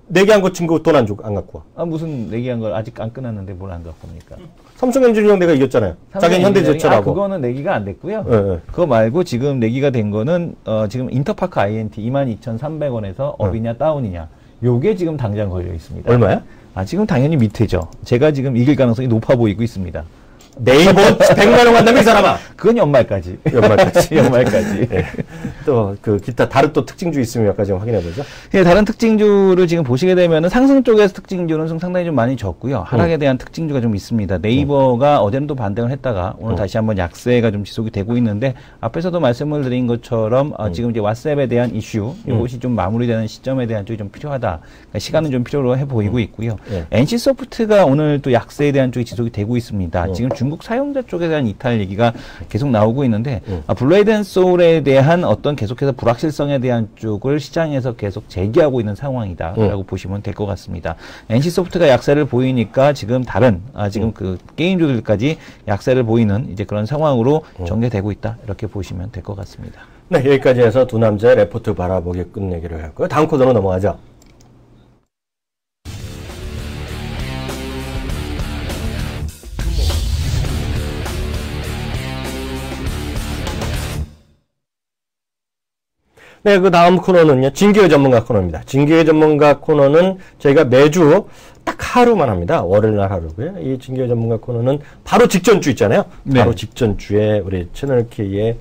내기한 거 친구 돈 안 갖고 와? 무슨 내기한 걸 아직 안 끝났는데 뭘 안 갖고 옵니까? 삼성 엔지니어링 내가 이겼잖아요. 자기는 현대제철하고. 그거는 내기가 안 됐고요. 네. 그거 말고 지금 내기가 된 거는 지금 인터파크 INT 22,300원에서 업이냐 다운이냐. 요게 지금 당장 걸려 있습니다. 얼마야? 지금 당연히 밑에죠. 제가 지금 이길 가능성이 높아 보이고 있습니다. 네이버 100만 원 간다며 이 사람아. 그건 연말까지. 연말까지. 네. 또 기타 다른 또 특징주 있으면 몇 가지 확인해 보죠. 예, 다른 특징주를 지금 보시게 되면은 상승 쪽에서 특징주는 상당히 좀 많이 적고요. 하락에 대한 특징주가 좀 있습니다. 네이버가 어제는 또 반등을 했다가 오늘 다시 한번 약세가 좀 지속이 되고 있는데 앞에서도 말씀을 드린 것처럼 지금 이제 왓츠앱에 대한 이슈 이것이 좀 마무리되는 시점에 대한 쪽이 좀 필요하다. 그러니까 시간은 좀 필요로 해 보이고 있고요. NC소프트가 오늘 또 약세에 대한 쪽이 지속이 되고 있습니다. 지금 중국 사용자 쪽에 대한 이탈 얘기가 계속 나오고 있는데 블레이드 앤 소울에 대한 어떤 계속해서 불확실성에 대한 쪽을 시장에서 계속 제기하고 있는 상황이다라고 보시면 될 것 같습니다. NC소프트가 약세를 보이니까 지금 다른 지금 그 게임주들까지 약세를 보이는 이제 그런 상황으로 전개되고 있다 이렇게 보시면 될 것 같습니다. 네, 여기까지 해서 두 남자의 레포트 바라보기 끝내기로 했고요. 다음 코너로 넘어가죠. 네, 그 다음 코너는요, 진기회 전문가 코너입니다. 진기회 전문가 코너는 저희가 매주 딱 하루만 합니다. 월요일날 하루고요. 이 진기회 전문가 코너는 바로 직전주 있잖아요. 네. 바로 직전주에 우리 채널K에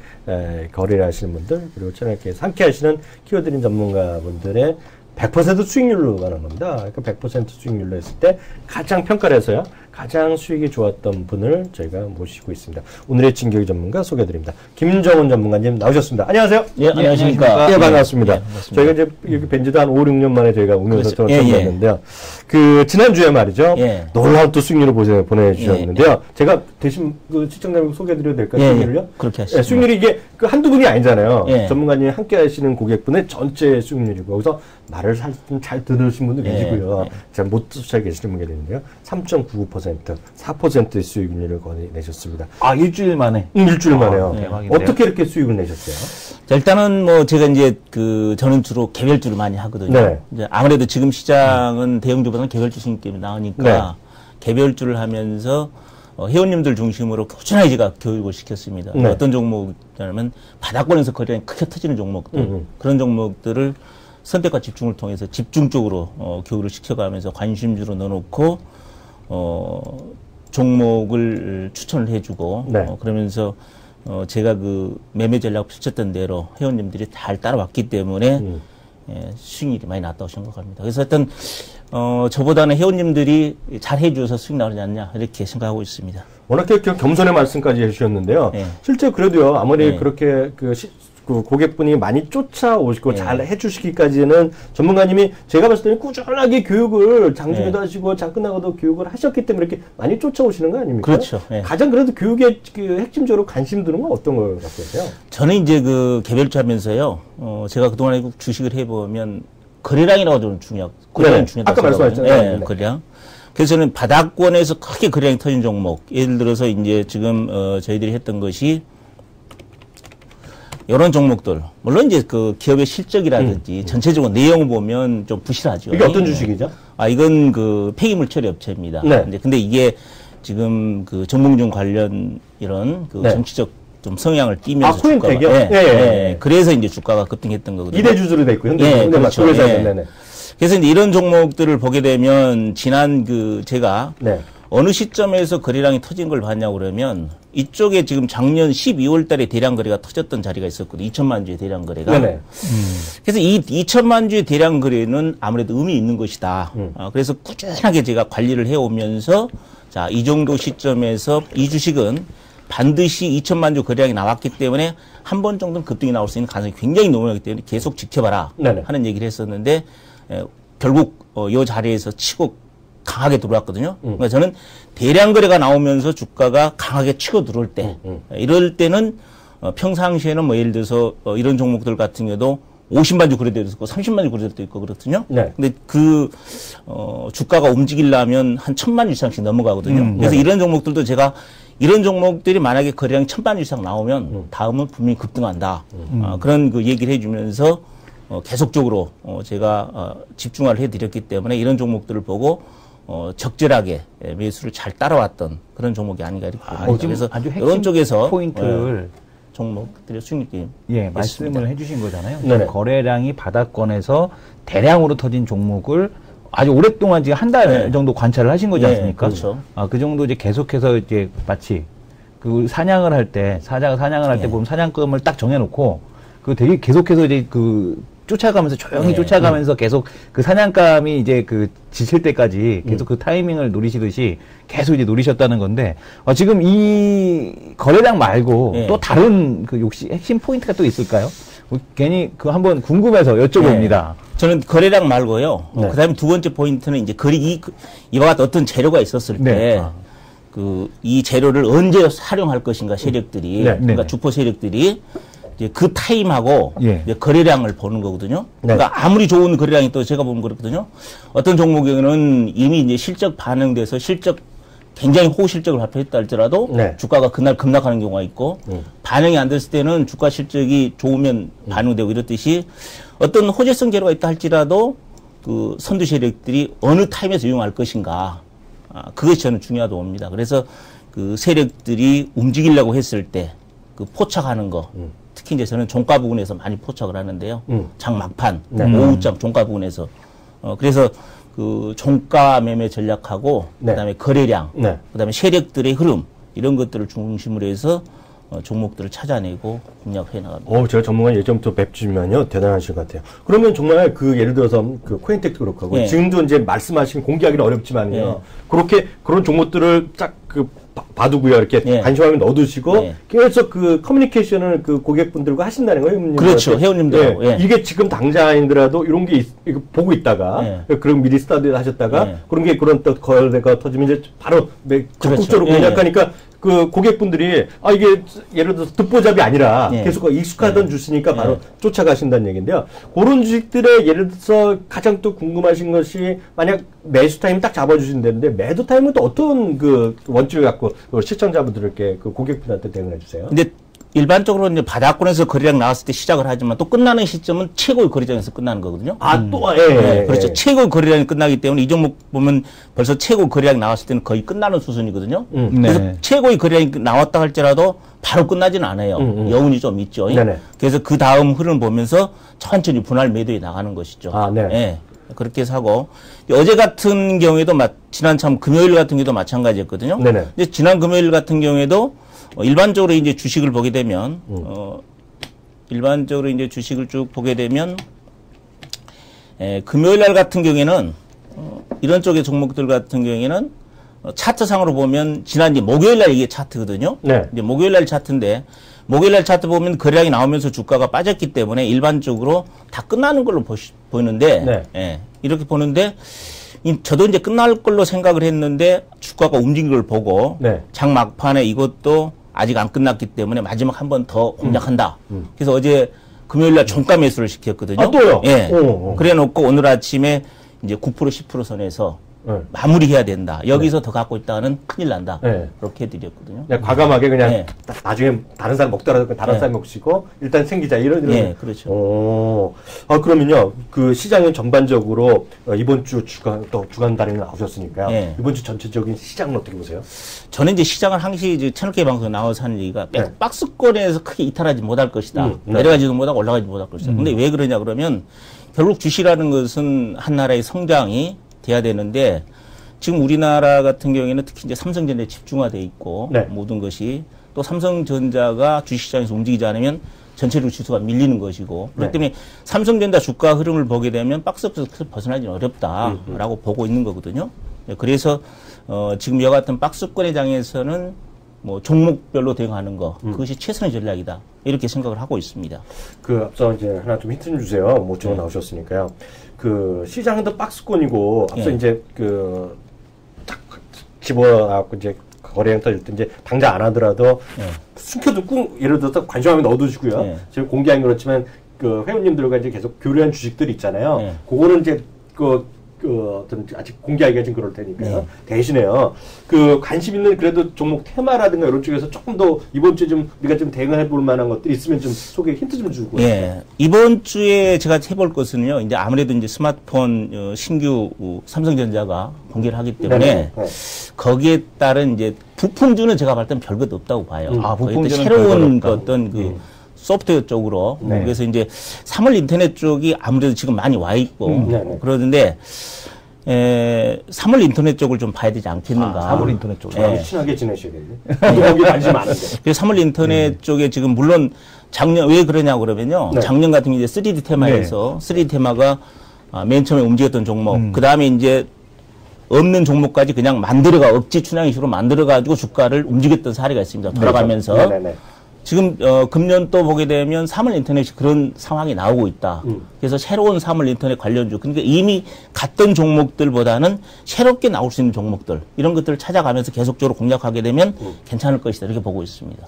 거래를 하시는 분들, 그리고 채널K에서 함께 하시는 키워드린 전문가분들의 100% 수익률로 가는 겁니다. 그러니까 100% 수익률로 했을 때 가장 평가를 해서요. 가장 수익이 좋았던 분을 저희가 모시고 있습니다. 오늘의 진격의 전문가 소개해드립니다. 김정은 전문가님 나오셨습니다. 안녕하세요. 예, 안녕하십니까. 예, 반갑습니다. 예, 저희가 이제 여기 뵌지도 한 5, 6년 만에 저희가 운영소통을 처음 했는데요. 지난주에 말이죠. 놀라운 또 수익률을 보내주셨는데요. 제가 대신 시청자님 소개해드려도 될까요? 수익률을요? 그렇게 하시죠. 수익률이 이게 한두 분이 아니잖아요. 전문가님이 함께 하시는 고객분의 전체 수익률이고, 거기서 말을 잘 들으신 분도 계시고요. 잘 못 쫓아 계시는 분이 있는데요. 3.99%, 4%의 수익률을 내셨습니다. 일주일 만에? 일주일 만에요. 어떻게 이렇게 수익을 내셨어요? 자, 일단은 제가 이제 저는 주로 개별주를 많이 하거든요. 이제 아무래도 지금 시장은 대형주보다는 개별주 수익률이 나오니까 개별주를 하면서 회원님들 중심으로 꾸준하게 제가 교육을 시켰습니다. 어떤 종목이냐면 바닥권에서 거래량이 크게 터지는 종목들, 그런 종목들을 선택과 집중을 통해서 집중적으로 교육을 시켜가면서 관심주로 넣어놓고 종목을 추천을 해주고 그러면서 제가 그 매매 전략 펼쳤던 대로 회원님들이 잘 따라왔기 때문에 예, 수익률이 많이 났다고 생각합니다. 그래서 하여튼 저보다는 회원님들이 잘 해줘서 수익 나오지 않냐 이렇게 생각하고 있습니다. 워낙 겸손의 말씀까지 해주셨는데요. 네. 실제 그래도요 아무리 네. 그렇게 그 고객분이 많이 쫓아오시고 네. 잘 해주시기까지는 전문가님이 제가 봤을 때는 꾸준하게 교육을 장중에도 네. 하시고 장 끝나고도 교육을 하셨기 때문에 이렇게 많이 쫓아오시는 거 아닙니까? 그렇죠. 네. 가장 그래도 교육에 그 핵심적으로 관심 드는 건 어떤 걸 갖고 계세요? 저는 이제 그 개별주 하면서요. 제가 그동안에 주식을 해보면 거래량이라고 좀 거래량이 네. 중요하다고 아까 말씀하셨잖아요. 네, 거래량. 그래서 저는 바닥권에서 크게 거래량이 터진 종목. 예를 들어서 이제 지금 저희들이 했던 것이 이런 종목들. 물론 이제 그 기업의 실적이라든지 전체적으로 내용을 보면 좀 부실하죠. 이게 어떤 주식이죠? 이건 그 폐기물 처리 업체입니다. 네. 근데 이게 지금 그 정몽준 관련 이런 그 네. 정치적 좀 성향을 띠면서 코인텍이요? 네. 네. 네. 그래서 이제 주가가 급등했던 거거든요. 2대 주주로 돼 있고요. 네, 그렇죠. 네. 그래서 이제 이런 종목들을 보게 되면 지난 그 제가 네. 어느 시점에서 거래량이 터진 걸 봤냐고 그러면 이쪽에 지금 작년 12월 달에 대량 거래가 터졌던 자리가 있었거든요. 2천만 주의 대량 거래가. 네네. 그래서 이 2천만 주의 대량 거래는 아무래도 의미 있는 것이다. 그래서 꾸준하게 제가 관리를 해오면서 자, 이 정도 시점에서 이 주식은 반드시 2천만 주 거래량이 나왔기 때문에 한 번 정도는 급등이 나올 수 있는 가능성이 굉장히 높기 때문에 계속 지켜봐라 네네. 하는 얘기를 했었는데 결국 이 자리에서 치고 강하게 들어왔거든요. 그러니까 저는 대량 거래가 나오면서 주가가 강하게 치고 들어올 때, 이럴 때는 평상시에는 뭐 예를 들어서 이런 종목들 같은 경우도 50만 주 거래도 있고 30만 주 거래도 있고 그렇거든요. 네. 근데 그 주가가 움직이려면 한 1000만 주 이상씩 넘어가거든요. 그래서 이런 종목들도 제가 이런 종목들이 만약에 거래량이 1000만 주 이상 나오면 다음은 분명히 급등한다. 그런 그 얘기를 해주면서 계속적으로 제가 집중화를 해드렸기 때문에 이런 종목들을 보고 적절하게 매수를 잘 따라왔던 그런 종목이 아닌가 이렇게 봅니다. 그래서 아주 이런 쪽에서 포인트를 종목들의 수익률이 말씀을 해주신 거잖아요. 네네. 거래량이 바닥권에서 대량으로 터진 종목을 아주 오랫동안 지금 한 달 정도 관찰을 하신 거지 않습니까? 그렇죠. 그 정도 이제 계속해서 이제 마치 그 사냥을 할 때 사자가 사냥을 할 때 보면 사냥감을 딱 정해놓고 그 되게 계속해서 이제 그 쫓아가면서 조용히 쫓아가면서 계속 그 사냥감이 이제 그 지칠 때까지 계속 그 타이밍을 노리시듯이 계속 이제 노리셨다는 건데 지금 이 거래량 말고 또 다른 그 핵심 포인트가 또 있을까요? 괜히 그 한번 궁금해서 여쭤봅니다. 저는 거래량 말고요. 그다음에 두 번째 포인트는 이제 이와 같은 어떤 재료가 있었을 때 그 이 재료를 언제 활용할 것인가 세력들이 그러니까 주포 세력들이 이제 그 타임하고 이제 거래량을 보는 거거든요. 그러니까 아무리 좋은 거래량이 또 제가 보면 그렇거든요. 어떤 종목에는 이미 이제 실적 반영돼서 굉장히 호실적을 발표했다 할지라도 주가가 그날 급락하는 경우가 있고 반영이 안 됐을 때는 주가 실적이 좋으면 반영되고 이렇듯이 어떤 호재성 재료가 있다 할지라도 그 선두 세력들이 어느 타임에서 이용할 것인가 그것이 저는 중요하다고 봅니다. 그래서 그 세력들이 움직이려고 했을 때 그 포착하는 거 특히 이제 저는 종가 부분에서 많이 포착을 하는데요. 장 막판, 오후장 종가 부분에서. 그래서 그 종가 매매 전략하고 그다음에 거래량, 그다음에 세력들의 흐름 이런 것들을 중심으로 해서 종목들을 찾아내고 공략해 나갑니다. 제가 전문가 예전부터 뵙지만요 대단하신 것 같아요. 그러면 정말 그 예를 들어서 그 코인텍도 그렇고 하고 지금도 이제 말씀하신 공개하기는 어렵지만요. 그렇게 그런 종목들을 쫙 그 봐두고요 이렇게 관심을 넣어두시고 계속 그 커뮤니케이션을 그 고객분들과 하신다는 거예요. 그렇죠. 회원님들하고. 이게 지금 당장 아니더라도 이런 게 이거 보고 있다가 그럼 미리 스타디를 하셨다가 그런 게 그런 또 거래가 터지면 이제 바로 적극적으로 공략하니까 그 고객분들이 이게 예를 들어서 듣보잡이 아니라 계속 익숙하던 주시니까 바로 쫓아가신다는 얘기인데요. 그런 주식들의 예를 들어서 가장 또 궁금하신 것이 만약 매수 타임 딱 잡아주신다는데 매도 타임은 또 어떤 그 원칙을 갖고 시청자분들께 그 고객분한테 대응해 주세요. 근데 일반적으로 이제 바닥권에서 거래량 나왔을 때 시작을 하지만 또 끝나는 시점은 최고의 거래량에서 끝나는 거거든요. 그렇죠. 최고의 거래량이 끝나기 때문에 이 종목 보면 벌써 최고 거래량이 나왔을 때는 거의 끝나는 수준이거든요. 그래서 최고의 거래량이 나왔다 할지라도 바로 끝나지는 않아요. 여운이 좀 있죠. 그래서 그 다음 흐름을 보면서 천천히 분할 매도에 나가는 것이죠. 그렇게 해서 하고 어제 같은 경우에도 지난 금요일 같은 경우도 마찬가지였거든요. 근데 지난 금요일 같은 경우에도 일반적으로 이제 주식을 보게 되면, 일반적으로 이제 주식을 쭉 보게 되면, 금요일 날 같은 경우에는, 이런 쪽의 종목들 같은 경우에는, 차트상으로 보면, 지난 이제 목요일 날 이게 차트거든요. 네. 이제 목요일 날 차트인데, 목요일 날 차트 보면 거래량이 나오면서 주가가 빠졌기 때문에 일반적으로 다 끝나는 걸로 보이는데, 네. 예, 이렇게 보는데, 저도 이제 끝날 걸로 생각을 했는데, 주가가 움직인 걸 보고, 네. 장 막판에 이것도 아직 안 끝났기 때문에 마지막 한 번 더 공략한다. 그래서 어제 금요일 날 종가 매수를 시켰거든요. 아, 또요? 예. 그래 놓고 오늘 아침에 이제 9% 10% 선에서 마무리해야 된다. 여기서 더 갖고 있다가는 큰일 난다. 그렇게 해드렸거든요. 그냥 과감하게 그냥 나중에 다른 사람 먹더라도 다른 사람 먹시고 일단 생기자 이런. 네, 그렇죠. 그러면요 그 시장은 전반적으로 이번 주 주간 단위는 나오셨으니까요. 이번 주 전체적인 시장은 어떻게 보세요? 저는 이제 시장을 항시 이제 채널K 방송에 나와서 하는 얘기가 박스권에서 크게 이탈하지 못할 것이다. 내려가지도 못하고 올라가지 못할 것이다. 근데 왜 그러냐 그러면 결국 주식이라는 것은 한 나라의 성장이 돼야 되는데 지금 우리나라 같은 경우에는 특히 이제 삼성전자에 집중화돼 있고 모든 것이 또 삼성전자가 주식시장에서 움직이지 않으면 전체적으로 지수가 밀리는 것이고 그렇기 때문에 삼성전자 주가 흐름을 보게 되면 박스에서 벗어나기는 어렵다라고 보고 있는 거거든요. 그래서 지금 여와 같은 박스권의 장에서는 뭐 종목별로 대응하는 거 그것이 최선의 전략이다 이렇게 생각을 하고 있습니다. 그 앞서 이제 하나 좀 힌트 좀 주세요. 뭐 적어 나오셨으니까요. 그 시장은 더 박스권이고 앞서 이제 그 딱 집어갖고 이제 거래량 터질 때 이제 당장 안 하더라도 숨겨두고 예를 들어서 관심하면 넣어두시고요. 제가 공개한 건 그렇지만 그 회원님들과 이제 계속 교류한 주식들 있잖아요. 그거는 이제 어떤 아직 공개하기가 좀 그럴 테니까요. 대신에요. 그 관심 있는 그래도 종목 테마라든가 이런 쪽에서 조금 더 이번 주에 좀 우리가 좀 대응해 볼 만한 것들이 있으면 좀 소개 힌트 좀 주고. 이번 주에 제가 해볼 것은요. 이제 아무래도 이제 스마트폰 신규 삼성전자가 공개를 하기 때문에 거기에 따른 이제 부품주는 제가 볼 때는 별것 없다고 봐요. 부품주는 새로운 어떤 그 소프트웨어 쪽으로. 그래서 이제 3월 인터넷 쪽이 아무래도 지금 많이 와 있고 그러는데 3월 인터넷 쪽을 좀 봐야 되지 않겠는가. 3월 인터넷 쪽으로 친하게 지내셔야겠네. 거기 관심 많은데. 그래서 3월 인터넷 쪽에 지금 물론 작년 왜 그러냐고 그러면요. 작년 같은 게 이제 3D 테마에서 3D 테마가 맨 처음에 움직였던 종목. 그 다음에 이제 없는 종목까지 그냥 억지 춘향이식으로 만들어가지고 주가를 움직였던 사례가 있습니다. 돌아가면서. 지금 금년 또 보게 되면 3월 인터넷이 그런 상황이 나오고 있다. 그래서 새로운 3월 인터넷 관련주, 그러니까 이미 갔던 종목들보다는 새롭게 나올 수 있는 종목들 이런 것들을 찾아가면서 계속적으로 공략하게 되면 괜찮을 것이다 이렇게 보고 있습니다.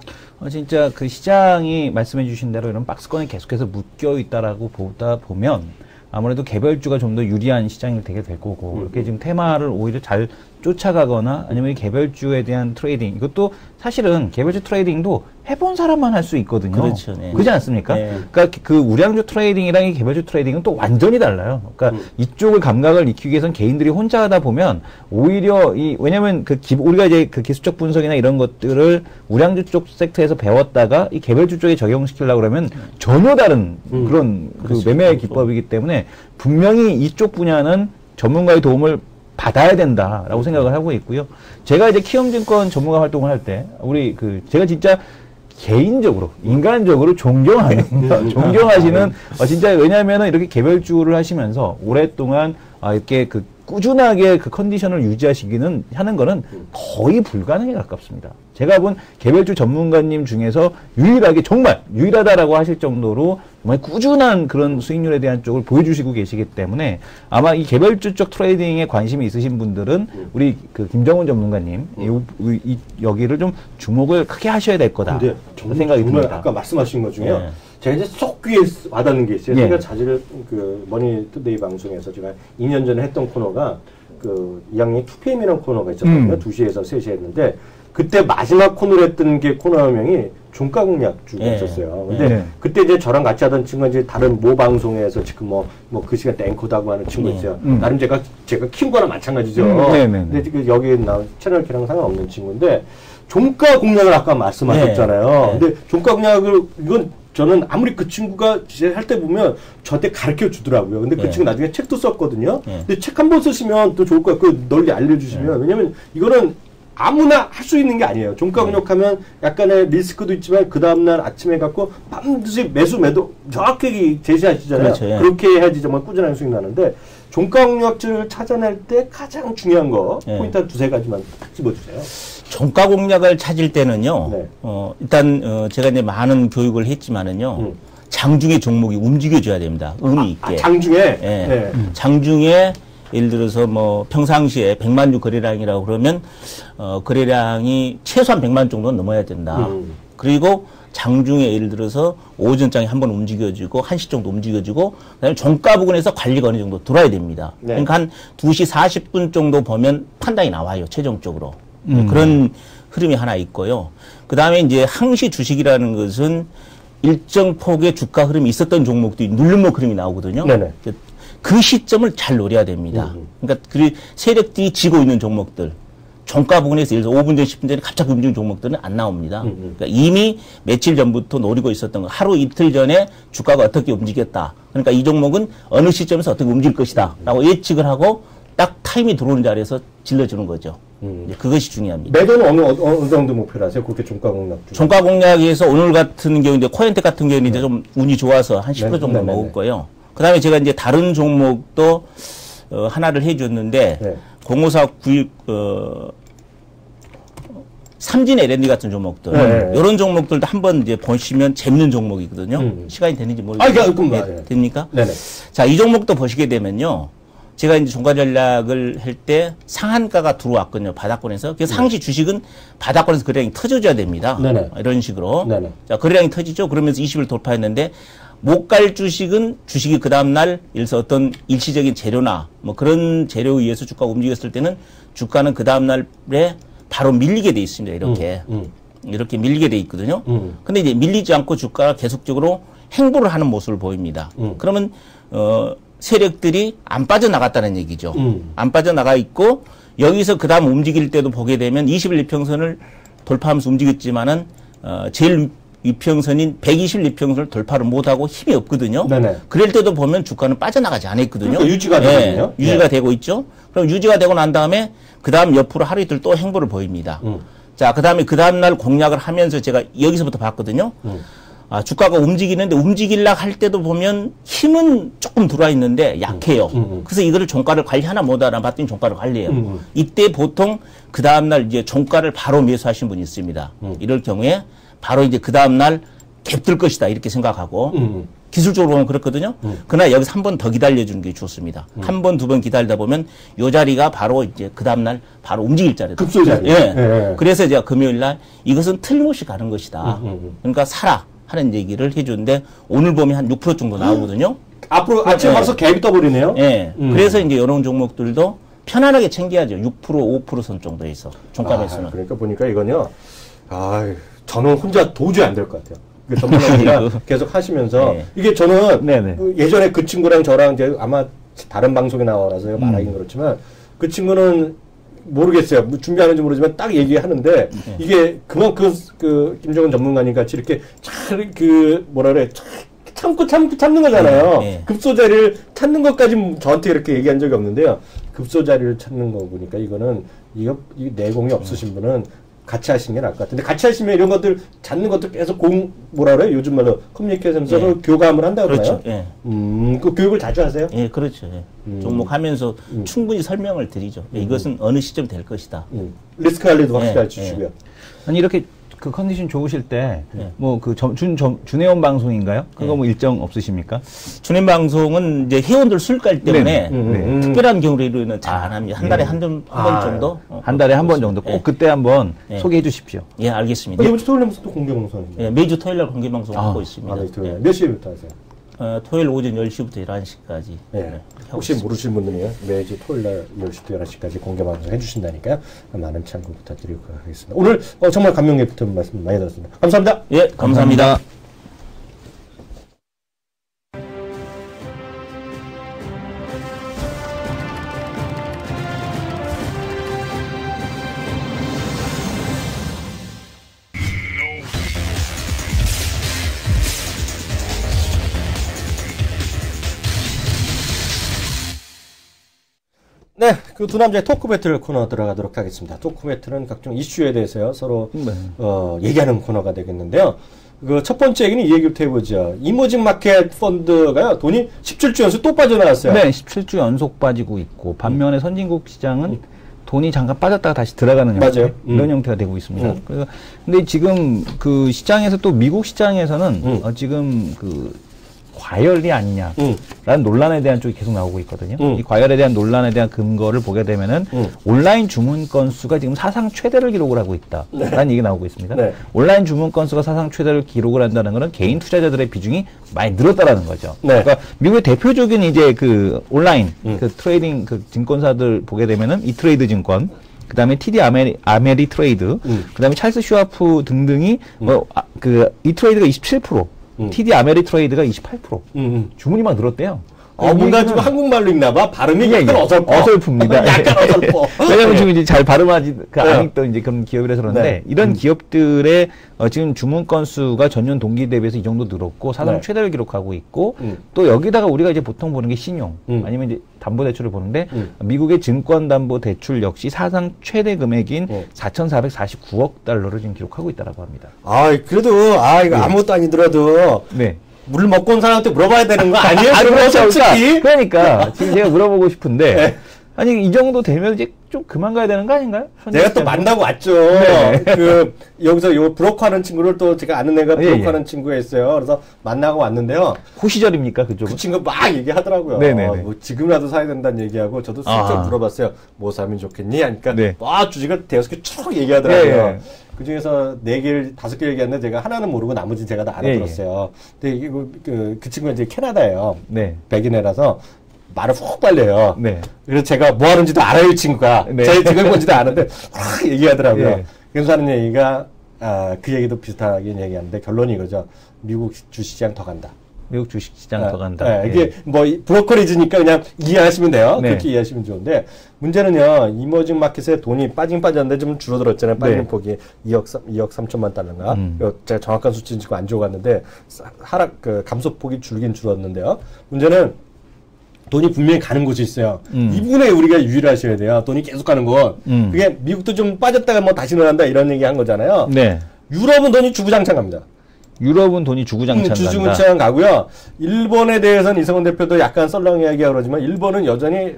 진짜 그 시장이 말씀해 주신 대로 이런 박스권에 계속해서 묶여 있다라고 보다 보면 아무래도 개별주가 좀 더 유리한 시장이 되게 될 거고 이렇게 지금 테마를 오히려 잘 쫓아가거나 아니면 개별주에 대한 트레이딩 이것도 사실은 개별주 트레이딩도 해본 사람만 할 수 있거든요. 그렇죠. 그렇지 않습니까? 그러니까 그 우량주 트레이딩이랑 이 개별주 트레이딩은 또 완전히 달라요. 그러니까 이쪽을 감각을 익히기 위해서는 개인들이 혼자 하다 보면 오히려 왜냐면 우리가 이제 그 기술적 분석이나 이런 것들을 우량주 쪽 섹터에서 배웠다가 이 개별주 쪽에 적용시키려고 그러면 전혀 다른 그런 그 매매 기법이기 때문에 분명히 이쪽 분야는 전문가의 도움을 받아야 된다라고 생각을 하고 있고요. 제가 이제 키움증권 전문가 활동을 할 때 제가 진짜 개인적으로 인간적으로 존경하시는 진짜 왜냐하면은 이렇게 개별주를 하시면서 오랫동안 이렇게 꾸준하게 그 컨디션을 하는 거는 거의 불가능에 가깝습니다. 제가 본 개별주 전문가님 중에서 정말 유일하다라고 하실 정도로 정말 꾸준한 그런 수익률에 대한 쪽을 보여주시고 계시기 때문에 아마 이 개별주 쪽 트레이딩에 관심이 있으신 분들은 우리 김정훈 전문가님 여기를 좀 주목을 크게 하셔야 될 거다. 생각이 듭니다. 아까 말씀하신 것 중에 제가 이제 쏙 귀에 와닿는 게 있어요. 제가 자질 머니투데이 방송에서 제가 2년 전에 했던 코너가 2학년 2PM이라는 코너가 있었거든요. 2시에서 3시에 했는데 그때 마지막 코너를 했던 게 코너명이 종가 공략주가 있었어요. 근데 그때 이제 저랑 같이 하던 친구가 이제 다른 모 방송에서 지금 그 시간 때 앵커도 하고 하는 친구 있어요. 나름 제가 키운 거랑 마찬가지죠. 근데 지금 여기 나온 채널키랑 상관없는 친구인데 종가 공략을 아까 말씀하셨잖아요. 근데 종가 공략을 저는 아무리 그 친구가 할 때 보면 저한테 가르쳐 주더라고요. 근데 그 친구 나중에 책도 썼거든요. 근데 책 한 번 쓰시면 또 좋을 것 같고 널리 알려주시면 왜냐면 이거는 아무나 할 수 있는 게 아니에요. 종가 공략하면 약간의 리스크도 있지만 그 다음날 아침에 갖고 반드시 매도 정확하게 제시하시잖아요. 그렇죠, 예. 그렇게 해야지 정말 꾸준한 수익 나는데 종가 공략주를 찾아낼 때 가장 중요한 거 포인트 한 두세 가지만 집어주세요. 종가 공략을 찾을 때는요. 네. 일단 제가 이제 많은 교육을 했지만은요. 장중에 종목이 움직여줘야 됩니다. 의미 있게. 장중에? 예. 네. 장중에 예를 들어서 뭐 평상시에 100만 주 거래량이라고 그러면 거래량이 최소한 100만 정도는 넘어야 된다. 그리고 장중에 예를 들어서 오전장에 한번 움직여지고 1시 정도 움직여지고 그다음에 종가 부근에서 관리가 어느 정도 들어야 됩니다. 네. 그러니까 한 2시 40분 정도 보면 판단이 나와요. 최종적으로. 그런 흐름이 하나 있고요. 그다음에 이제 항시 주식이라는 것은 일정 폭의 주가 흐름이 있었던 종목들이 누름목 흐름이 나오거든요. 네네. 그 시점을 잘 노려야 됩니다. 그러니까 그 세력들이 지고 있는 종목들, 종가 부근에서 예를 들어서 5분 전, 10분 전에 갑자기 움직이는 종목들은 안 나옵니다. 그러니까 이미 며칠 전부터 노리고 있었던 거, 하루 이틀 전에 주가가 어떻게 움직였다. 그러니까 이 종목은 어느 시점에서 어떻게 움직일 것이다. 라고 예측을 하고 딱 타임이 들어오는 자리에서 질러주는 거죠. 그것이 중요합니다. 매도는 어느 정도 목표로 하세요? 그렇게 종가 공략 중에? 종가 공략에서 오늘 같은 경우, 이제 코엔텍 같은 경우는 이제 좀 운이 좋아서 한 10% 정도 먹을 거예요. 그 다음에 제가 이제 다른 종목도, 하나를 해줬는데, 0549, 삼진 L&D 같은 종목들. 이런 종목들도 한번 이제 보시면 재밌는 종목이거든요. 시간이 되는지 모르겠어요. 됩니까? 네네. 자, 이 종목도 보시게 되면요. 제가 이제 종가 전략을 할 때 상한가가 들어왔거든요. 바닥권에서. 그래서 상시 주식은 바닥권에서 거래량이 터져줘야 됩니다. 네네. 이런 식으로. 네네. 자, 거래량이 터지죠. 그러면서 20을 돌파했는데 못 갈 주식은 주식이 그 다음날 예를 들어서 어떤 일시적인 재료나 뭐 그런 재료에 의해서 주가가 움직였을 때는 주가는 그 다음날에 바로 밀리게 돼 있습니다. 이렇게. 이렇게 밀리게 돼 있거든요. 근데 이제 밀리지 않고 주가가 계속적으로 행보를 하는 모습을 보입니다. 그러면, 세력들이 안 빠져나갔다는 얘기죠. 안 빠져나가 있고 여기서 그 다음 움직일 때도 보게 되면 20일 이평선을 돌파하면서 움직였지만은 제일 이평선인 120일 이평선을 돌파를 못하고 힘이 없거든요. 네네. 그럴 때도 보면 주가는 빠져나가지 않았거든요. 그러니까 유지가 되거든요. 유지가 되고 있죠. 그럼 유지가 되고 난 다음에 그 다음 옆으로 하루 이틀 또 행보를 보입니다. 자, 그 다음에 그 다음날 공략을 하면서 제가 여기서부터 봤거든요. 주가가 움직이는데 움직이려고 할 때도 보면 힘은 조금 들어와 있는데 약해요. 그래서 이거를 종가를 관리하나 못하나 봤더니 종가를 관리해요. 이때 보통 그 다음날 이제 종가를 바로 매수하신 분이 있습니다. 이럴 경우에 바로 이제 그 다음날 갭들 것이다 이렇게 생각하고 기술적으로 보면 그렇거든요. 그러나 여기서 한 번 더 기다려주는 게 좋습니다. 한 번, 두 번 기다리다 보면 요 자리가 바로 이제 그 다음날 바로 움직일 자리다. 급소 자리. 예. 예. 그래서 제가 금요일날 이것은 틀림없이 가는 것이다. 그러니까 사라. 하는 얘기를 해주는데 오늘 보면 한 6% 정도 나오거든요. 앞으로 아침에 벌써 갭이 떠버리네요. 예. 그래서 이제 이런 종목들도 편안하게 챙겨야죠. 6%, 5% 선 정도에서 종가 매수는. 그러니까 보니까 이건요. 저는 혼자 도저히 안 될 것 같아요. 전문가가 계속 하시면서 이게 저는 예전에 그 친구랑 저랑 이제 아마 다른 방송에 나와서 말하긴 그렇지만 그 친구는 모르겠어요. 준비하는지 모르지만 딱 얘기하는데 이게 그만큼 그 김정은 전문가님 같이 이렇게 잘 뭐라 그래 참고 참는 거잖아요. 급소 자리를 찾는 것까지 저한테 이렇게 얘기한 적이 없는데요. 급소 자리를 찾는 거 보니까 이거는 이 내공이 없으신 분은 같이 하시는 게 나을 것 같은데 같이 하시면 이런 것들 찾는 것들 계속 뭐라 그래요? 요즘 말로 커뮤니케이션에서 교감을 한다고 그러나요? 그렇죠. 그 교육을 자주 하세요? 예, 그렇죠. 종목 하면서 충분히 설명을 드리죠. 이것은 어느 시점 될 것이다. 리스크 관리도 확실히 해주시고요. 아니 이렇게 그 컨디션 좋으실 때 뭐 그 준회원 방송인가요? 그거 뭐 일정 없으십니까? 준회원 방송은 이제 회원들 술갈 때문에 특별한 경우에는 잘 안 합니다. 한 달에 한 번 정도? 한 달에 한 번 정도. 꼭 그때 한번 소개해 주십시오. 예, 알겠습니다. 이번 주 토요일에 또 공개 방송입니다. 예, 매주 토요일 날 공개 방송 하고 있습니다. 몇 시부터 하세요? 토요일 오전 10시부터 11시까지. 네. 혹시 모르시는 분들이요. 매주 토요일 날 10시부터 11시까지 공개 방송 해주신다니까요. 많은 참고 부탁드리고 하겠습니다. 오늘 정말 감명 깊은 말씀 많이 들었습니다. 감사합니다. 예, 감사합니다. 네, 네, 그 두 남자의 토크 배틀 코너 들어가도록 하겠습니다. 토크 배틀은 각종 이슈에 대해서요, 서로, 얘기하는 코너가 되겠는데요. 그 첫 번째 얘기는 이 얘기부터 해보죠. 이머징 마켓 펀드가요, 돈이 17주 연속 또 빠져나왔어요. 네, 17주 연속 빠지고 있고, 반면에 선진국 시장은 돈이 잠깐 빠졌다가 다시 들어가는 형태, 이런 형태가 되고 있습니다. 그래서 근데 지금 그 시장에서 또 미국 시장에서는 지금 그 과열이 아니냐라는 논란에 대한 쪽이 계속 나오고 있거든요. 이 과열에 대한 논란에 대한 근거를 보게 되면은 온라인 주문 건수가 지금 사상 최대를 기록을 하고 있다라는 얘기 나오고 있습니다. 네. 온라인 주문 건수가 사상 최대를 기록을 한다는 것은 개인 투자자들의 비중이 많이 늘었다라는 거죠. 네. 그러니까 미국의 대표적인 이제 그 온라인 그 트레이딩 그 증권사들 보게 되면은 이트레이드 증권, 그 다음에 TD 아메리 트레이드, 그 다음에 찰스 슈와프 등등이 그 이트레이드가 27%, TD 아메리 트레이드가 28%. 주문이 막 늘었대요. 뭔가 좀 한국말로 읽나봐. 발음이 약간 어설픕니다. 약간 어설퍼. 왜냐면 지금 이제 잘 발음하지, 안 읽던 이제 그런 기업이라서 그런데, 이런 기업들의 지금 주문 건수가 전년 동기 대비해서 이 정도 늘었고, 사상 최대를 기록하고 있고, 또 여기다가 우리가 이제 보통 보는 게 신용, 아니면 이제 담보대출을 보는데, 미국의 증권담보대출 역시 사상 최대 금액인 4,449억 달러를 지금 기록하고 있다라고 합니다. 그래도, 이거 아무것도 아니더라도. 네. 물 먹고 온 사람한테 물어봐야 되는 거 아니에요? 솔직히. 그러니까 지금 제가 물어보고 싶은데 아니 이 정도 되면 이제 좀 그만 가야 되는 거 아닌가요? 내가 또 만나고 왔죠. 여기서 요 브로커하는 친구를 또 제가 아는 애가 브로커하는 친구가 있어요. 그래서 만나고 왔는데요. 호시절입니까 그쪽은? 그 친구 막 얘기하더라고요. 뭐 지금이라도 사야 된다는 얘기하고 저도 슬쩍 물어봤어요. 뭐 사면 좋겠니? 하니까 막 주식을 대여섯 개 쭉 얘기하더라고요. 그 중에서 4개를, 5개 얘기했는데 제가 하나는 모르고 나머지 제가 다 알아들었어요. 근데 이게 그 친구가 이제 캐나다예요. 백인애라서 말을 훅 빨려요. 그래서 제가 뭐 하는지도 알아요, 이 친구가. 제 직업이 뭔지도 아는데 확 얘기하더라고요. 그래서 하는 얘기가, 그 얘기도 비슷하게 얘기하는데 결론이 이거죠. 미국 주식시장 더 간다. 미국 주식시장 더 간다. 이게 뭐 브로커리지니까 그냥 이해하시면 돼요. 그렇게 이해하시면 좋은데 문제는요. 이머징 마켓에 돈이 빠졌는데 좀 줄어들었잖아요. 빠지는 폭이 2억 3천만 달러인가. 제가 정확한 수치는 지금 안 줘갔는데 감소폭이 줄긴 줄었는데요. 문제는 돈이 분명히 가는 곳이 있어요. 이 부분에 우리가 유의를 하셔야 돼요. 돈이 계속 가는 곳. 그게 미국도 좀 빠졌다가 뭐 다시 늘어난다 이런 얘기 한 거잖아요. 유럽은 돈이 주구장창 갑니다. 유럽은 돈이 주구장창 간다. 주구장창 가고요. 일본에 대해서는 이성원 대표도 약간 썰렁 이야기하고 그러지만 일본은 여전히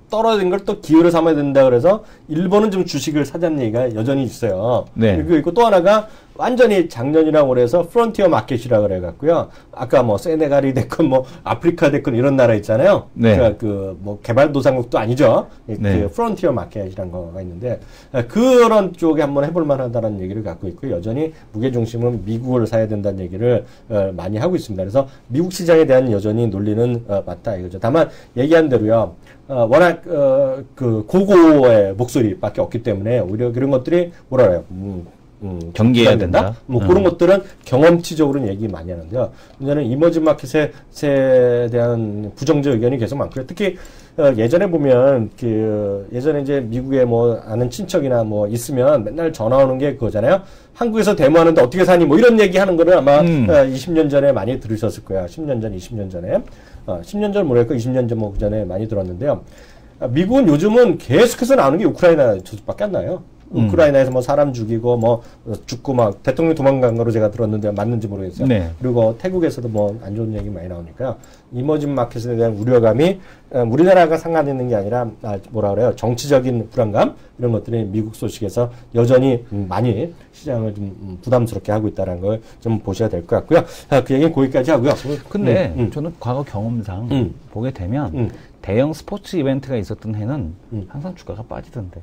떨어진 걸 또 기회를 삼아야 된다 그래서 일본은 좀 주식을 사자는 얘기가 여전히 있어요. 그리고 있고 또 하나가 완전히 작년이랑 올해서 프론티어 마켓이라 그래갖고요. 아까 뭐 세네갈이 됐건 뭐 아프리카 됐건 이런 나라 있잖아요. 그러니까 그 뭐 개발도상국도 아니죠. 그 프론티어 마켓이란 거가 있는데 그런 쪽에 한번 해볼 만하다는 얘기를 갖고 있고 여전히 무게 중심은 미국을 사야 된다는 얘기를 많이 하고 있습니다. 그래서 미국 시장에 대한 여전히 논리는 맞다 이거죠. 다만 얘기한 대로요. 워낙 그 고고의 목소리밖에 없기 때문에 오히려 그런 것들이 뭐라 그래요. 경계해야 된다. 뭐 그런 것들은 경험치적으로는 얘기 많이 하는데요. 문제는 이머징 마켓에 대한 부정적 의견이 계속 많고요. 특히 예전에 보면 예전에 이제 미국에 뭐 아는 친척이나 뭐 있으면 맨날 전화 오는 게 그거잖아요. 한국에서 데모하는데 어떻게 사니? 뭐 이런 얘기 하는 거를 아마 20년 전에 많이 들으셨을 거야. 10년 전, 20년 전에. 10년 전 모르겠고 20년 전 뭐 그 전에 많이 들었는데요. 미국은 요즘은 계속해서 나오는 게 우크라이나 조직밖에 안 나요. 우크라이나에서 뭐 사람 죽이고 뭐 죽고 막 대통령 도망간 거로 제가 들었는데 맞는지 모르겠어요. 그리고 태국에서도 뭐 안 좋은 얘기 많이 나오니까요. 이머징 마켓에 대한 우려감이 우리나라가 상관있는 게 아니라 뭐라 그래요. 정치적인 불안감 이런 것들이 미국 소식에서 여전히 많이 시장을 좀 부담스럽게 하고 있다는 걸 좀 보셔야 될 것 같고요. 그 얘기는 거기까지 하고요. 근데 저는 과거 경험상 보게 되면 대형 스포츠 이벤트가 있었던 해는 항상 주가가 빠지던데.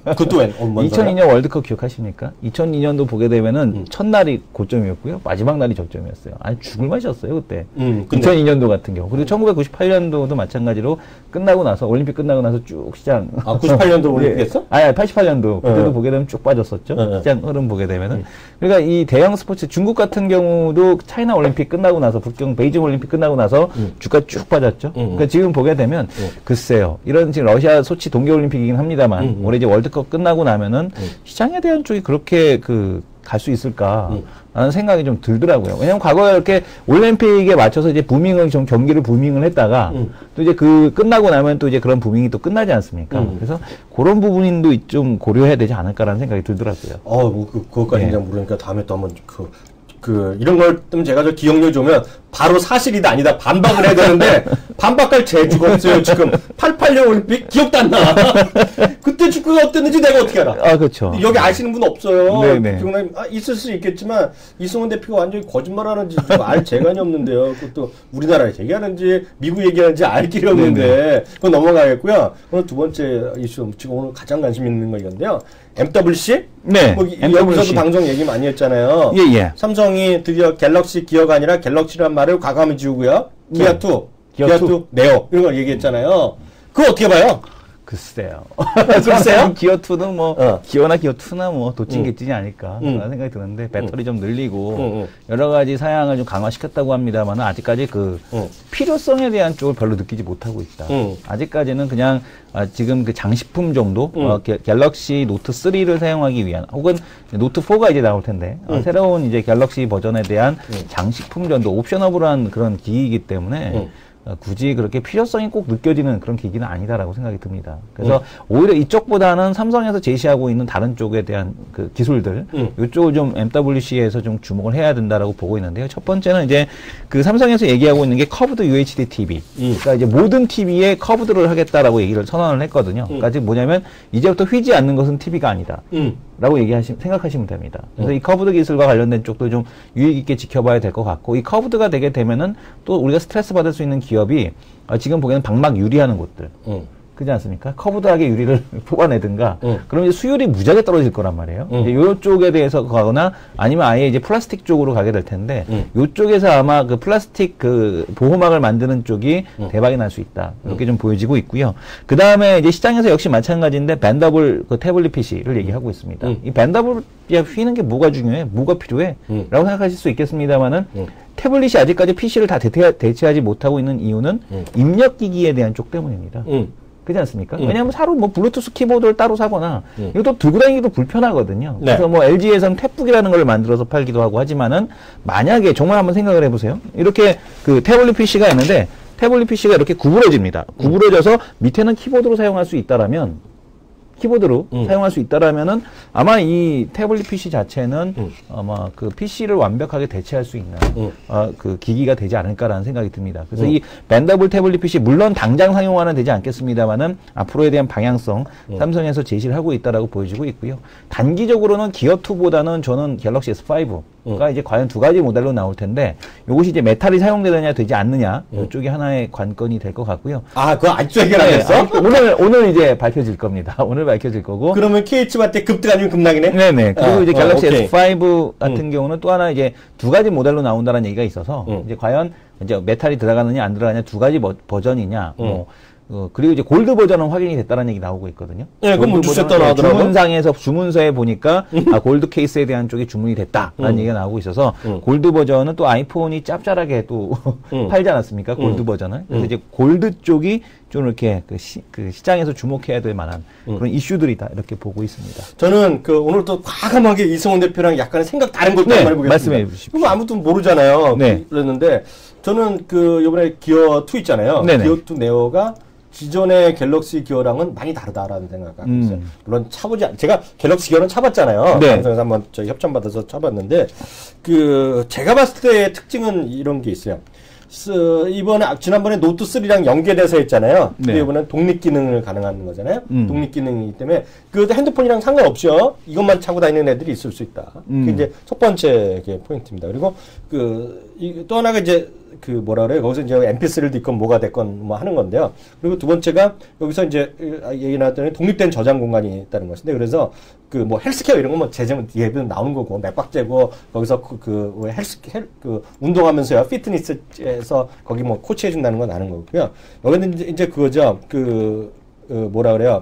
그것도 2002년 월드컵 기억하십니까? 2002년도 보게 되면은 첫날이 고점이었고요. 마지막 날이 저점이었어요. 아니 죽을 맛이었어요 그때. 2002년도 같은 경우. 그리고 1998년도도 마찬가지로 끝나고 나서 올림픽 끝나고 나서 쭉 시장. 98년도 올림픽 했어? 아니 88년도 그때도 보게 되면 쭉 빠졌었죠. 시장 흐름 보게 되면은. 그러니까 이 대형 스포츠 중국 같은 경우도 차이나 올림픽 끝나고 나서 북경 베이징 올림픽 끝나고 나서 주가 쭉 빠졌죠. 그러니까 지금 보게 되면 글쎄요. 이런 지금 러시아 소치 동계올림픽이긴 합니다만 올해 이제 월드컵 끝나고 나면은 시장에 대한 쪽이 그렇게 갈 수 있을까? 라는 생각이 좀 들더라고요. 왜냐면 과거에 이렇게 올림픽에 맞춰서 이제 부밍을 좀 경기를 부밍을 했다가 또 이제 그 끝나고 나면 또 이제 그런 부밍이 또 끝나지 않습니까? 그래서 그런 부분도 좀 고려해야 되지 않을까라는 생각이 들더라고요. 뭐 그것까지 잘 모르니까 다음에 또 한번 이런 걸 좀 제가 저 기억력 좋으면 바로 사실이다 아니다 반박을 해야 되는데 반박할 재주가 없어요. 지금 88년 올림픽 기억도 안 나. 그때 축구가 어땠는지 내가 어떻게 알아? 아, 그렇죠. 여기 아시는 분 없어요. 네네. 있을 수 있겠지만 이승훈 대표가 완전히 거짓말하는지 좀 알 재간이 없는데요. 그것도 우리나라 얘기하는지 미국 얘기하는지 알 길이 없는데 그건 넘어가겠고요. 오늘 두 번째 이슈 지금 오늘 가장 관심 있는 거 이건데요. MWC? 네. 여기서도 방송 얘기 많이 했잖아요. 예. 삼성이 드디어 갤럭시 기어가 아니라 갤럭시란 말을 과감히 지우고요. 기아2, 기아2 네오 이런 걸 얘기했잖아요. 그거 어떻게 봐요? 글쎄요. 글쎄요? 기어2는 뭐, 기어나 기어2나 뭐, 도찐개찐이 아닐까. 라는 생각이 드는데, 배터리 좀 늘리고, 여러 가지 사양을 좀 강화시켰다고 합니다만, 아직까지 필요성에 대한 쪽을 별로 느끼지 못하고 있다. 아직까지는 그냥, 지금 그 장식품 정도, 갤럭시 노트 3를 사용하기 위한, 혹은 노트 4가 이제 나올 텐데, 새로운 이제 갤럭시 버전에 대한 장식품 정도, 옵셔너블한 그런 기기이기 때문에, 굳이 그렇게 필요성이 꼭 느껴지는 그런 기기는 아니다라고 생각이 듭니다. 그래서 오히려 이쪽보다는 삼성에서 제시하고 있는 다른 쪽에 대한 그 기술들, 이쪽을 좀 MWC에서 좀 주목을 해야 된다라고 보고 있는데요. 첫 번째는 이제 그 삼성에서 얘기하고 있는 게 커브드 UHD TV. 그러니까 이제 모든 TV에 커브드를 하겠다라고 얘기를 선언을 했거든요. 그러니까 지금 뭐냐면 이제부터 휘지 않는 것은 TV가 아니다. 라고 생각하시면 됩니다. 그래서 이 커브드 기술과 관련된 쪽도 좀 유익 있게 지켜봐야 될 것 같고, 이 커브드가 되게 되면은 또 우리가 스트레스 받을 수 있는 기업이 지금 보기에는 방막 유리하는 곳들. 그렇지 않습니까? 커브드하게 유리를 뽑아내든가, 그럼 이제 수율이 무지하게 떨어질 거란 말이에요. 이제 요쪽에 대해서 가거나 아니면 아예 이제 플라스틱 쪽으로 가게 될 텐데, 요쪽에서 아마 그 플라스틱 그 보호막을 만드는 쪽이 대박이 날 수 있다. 이렇게 좀 보여지고 있고요. 그 다음에 이제 시장에서 역시 마찬가지인데, 밴더블 그 태블릿 PC를 얘기하고 있습니다. 이 밴더블 휘는 게 뭐가 중요해? 뭐가 필요해? 라고 생각하실 수 있겠습니다만은, 태블릿이 아직까지 PC를 다 대체하지 못하고 있는 이유는 입력기기에 대한 쪽 때문입니다. 그렇지 않습니까? 왜냐하면 뭐 블루투스 키보드를 따로 사거나 이것도 들고 다니기도 불편하거든요. 네. 그래서 뭐 LG에서는 탭북이라는 걸 만들어서 팔기도 하고 하지만은 만약에 정말 한번 생각을 해보세요. 이렇게 그 태블릿 PC가 있는데 태블릿 PC가 이렇게 구부러집니다. 구부러져서 밑에는 키보드로 사용할 수 있다라면 사용할 수 있다라면은 아마 이 태블릿 PC 자체는 아마 그 PC를 완벽하게 대체할 수 있는 그 기기가 되지 않을까라는 생각이 듭니다. 그래서 이 밴더블 태블릿 PC 물론 당장 상용화는 되지 않겠습니다만은 앞으로에 대한 방향성 삼성에서 제시를 하고 있다라고 보여지고 있고요. 단기적으로는 기어2보다는 저는 갤럭시 S5가 이제 과연 두 가지 모델로 나올 텐데 이것이 이제 메탈이 사용되느냐 되지 않느냐 이쪽이 하나의 관건이 될 것 같고요. 아, 그거 아직도 해결 안 했어? 오늘 이제 밝혀질 겁니다. 오늘 밝혀질 거고. 그러면 KH한테 급등 아니면 급락이네? 네네. 그리고 이제 갤럭시 S5 같은 경우는 또 하나 이제 두 가지 모델로 나온다는 얘기가 있어서 이제 과연 이제 메탈이 들어가느냐 안 들어가느냐 두 가지 버전이냐 그리고 이제 골드 버전은 확인이 됐다는 얘기 나오고 있거든요. 네, 그건 뭐 주셨다 나오더라고요. 주문상에서 주문서에 보니까 골드 케이스에 대한 쪽이 주문이 됐다라는 얘기가 나오고 있어서 골드 버전은 또 아이폰이 짭짤하게 또 팔지 않았습니까? 골드 버전을. 그래서 이제 골드 쪽이 좀 이렇게 그 시장에서 주목해야 될 만한 그런 이슈들이다 이렇게 보고 있습니다. 저는 오늘 또 과감하게 이승훈 대표랑 약간 생각 다른 것도 한번 해보겠습니다. 말씀해 주십시오. 그거 아무도 모르잖아요. 네. 그랬는데 저는 요번에 기어2 있잖아요. 네네. 기어2 네오가 기존의 갤럭시 기어랑은 많이 다르다라는 생각을 하고 있어요. 물론 제가 갤럭시 기어는 차봤잖아요. 네. 방송에서 한번 협찬받아서 차봤는데, 제가 봤을 때의 특징은 이런 게 있어요. 지난번에 노트 3랑 연계돼서 했잖아요. 근데 이번엔 독립 기능을 가능한 거잖아요. 독립 기능이기 때문에 그 핸드폰이랑 상관없이요. 이것만 차고 다니는 애들이 있을 수 있다. 그게 이제 첫 번째 포인트입니다. 그리고 또 하나가 이제 뭐라 그래요? 거기서 이제 MP3를 듣건 뭐가 됐건 뭐 하는 건데요. 그리고 두 번째가 여기서 이제 얘기 나왔더니 독립된 저장 공간이 있다는 것인데, 그래서 뭐 헬스케어 이런 거 뭐 예비는 나오는 거고, 맥박제고, 거기서 운동하면서요, 피트니스에서 거기 뭐 코치해준다는 건 아는 거고요. 여기는 이제 그거죠. 뭐라 그래요?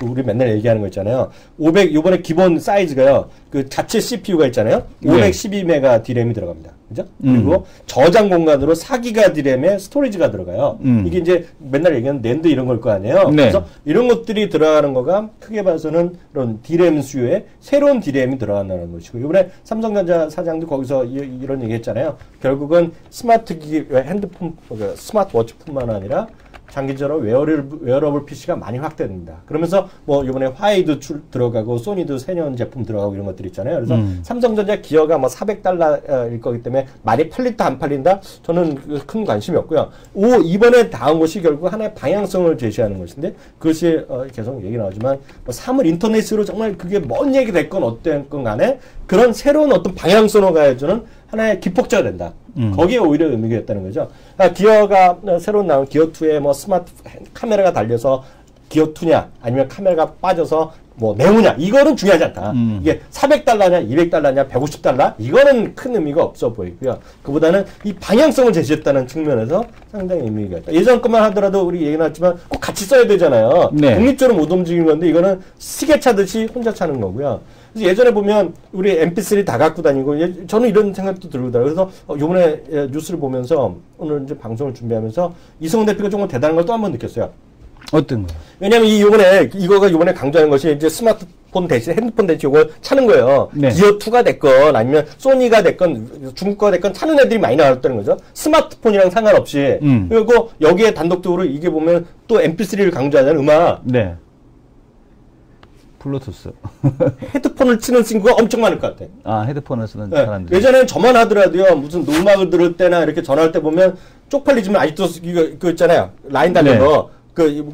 우리 맨날 얘기하는 거 있잖아요. 500 요번에 기본 사이즈가요. 그 자체 CPU가 있잖아요. 512메가 D램이 들어갑니다. 그죠? 그리고 저장 공간으로 4기가 D램의 스토리지가 들어가요. 이게 이제 맨날 얘기하는 낸드 이런 걸 거 아니에요. 네. 그래서 이런 것들이 들어가는 거가 크게 봐서는 그런 D램 수요에 새로운 D램이 들어간다는 것이고, 이번에 삼성전자 사장도 거기서 이런 얘기 했잖아요. 결국은 스마트 기기, 핸드폰, 스마트워치뿐만 아니라 장기적으로 웨어러블 PC가 많이 확대됩니다. 그러면서 뭐 이번에 화웨이도 들어가고 소니도 새로운 제품 들어가고 이런 것들 있잖아요. 그래서 삼성전자 기어가 뭐 $400일 거기 때문에 많이 팔린다 안 팔린다 저는 큰 관심이 없고요. 이번에 나온 것이 결국 하나의 방향성을 제시하는 것인데, 그것이 계속 얘기 나오지만 뭐 사물 인터넷으로 정말 그게 뭔 얘기 됐건 어땠건 간에 그런 새로운 어떤 방향성으로 가야주는 하나의 기폭제가 된다. 거기에 오히려 의미가 있다는 거죠. 기어가 새로 나온 기어2에 뭐 스마트 카메라가 달려서 기어2냐, 아니면 카메라가 빠져서 뭐 네모냐, 이거는 중요하지 않다. 이게 $400냐, $200냐, $150, 이거는 큰 의미가 없어 보이고요. 그보다는 이 방향성을 제시했다는 측면에서 상당히 의미가 있다. 예전 것만 하더라도 우리 얘기 나왔지만 꼭 같이 써야 되잖아요. 네. 독립적으로 못 움직이는 건데, 이거는 시계 차듯이 혼자 차는 거고요. 그래서 예전에 보면 우리 MP3 다 갖고 다니고, 저는 이런 생각도 들더라고요. 그래서 요번에 뉴스를 보면서 오늘 이제 방송을 준비하면서 이성훈 대표가 정말 대단한 걸 또 한 번 느꼈어요. 어떤 거? 왜냐면 이거가 요번에 강조하는 것이 이제 스마트폰 대신 핸드폰 대신 이걸 차는 거예요. 네. 기어2가 됐건 아니면 소니가 됐건 중국 거가 됐건 차는 애들이 많이 나왔다는 거죠. 스마트폰이랑 상관없이. 그리고 여기에 단독적으로 이게 보면 또 MP3를 강조하는 음악. 네. 블루투스. 헤드폰을 치는 친구가 엄청 많을 것 같아. 아, 헤드폰을 쓰는 네. 사람들. 예전에는 저만 하더라도요, 무슨 음악을 들을 때나 이렇게 전화할 때 보면 쪽팔리지만 아직도 이거 있잖아요. 라인 달린 거.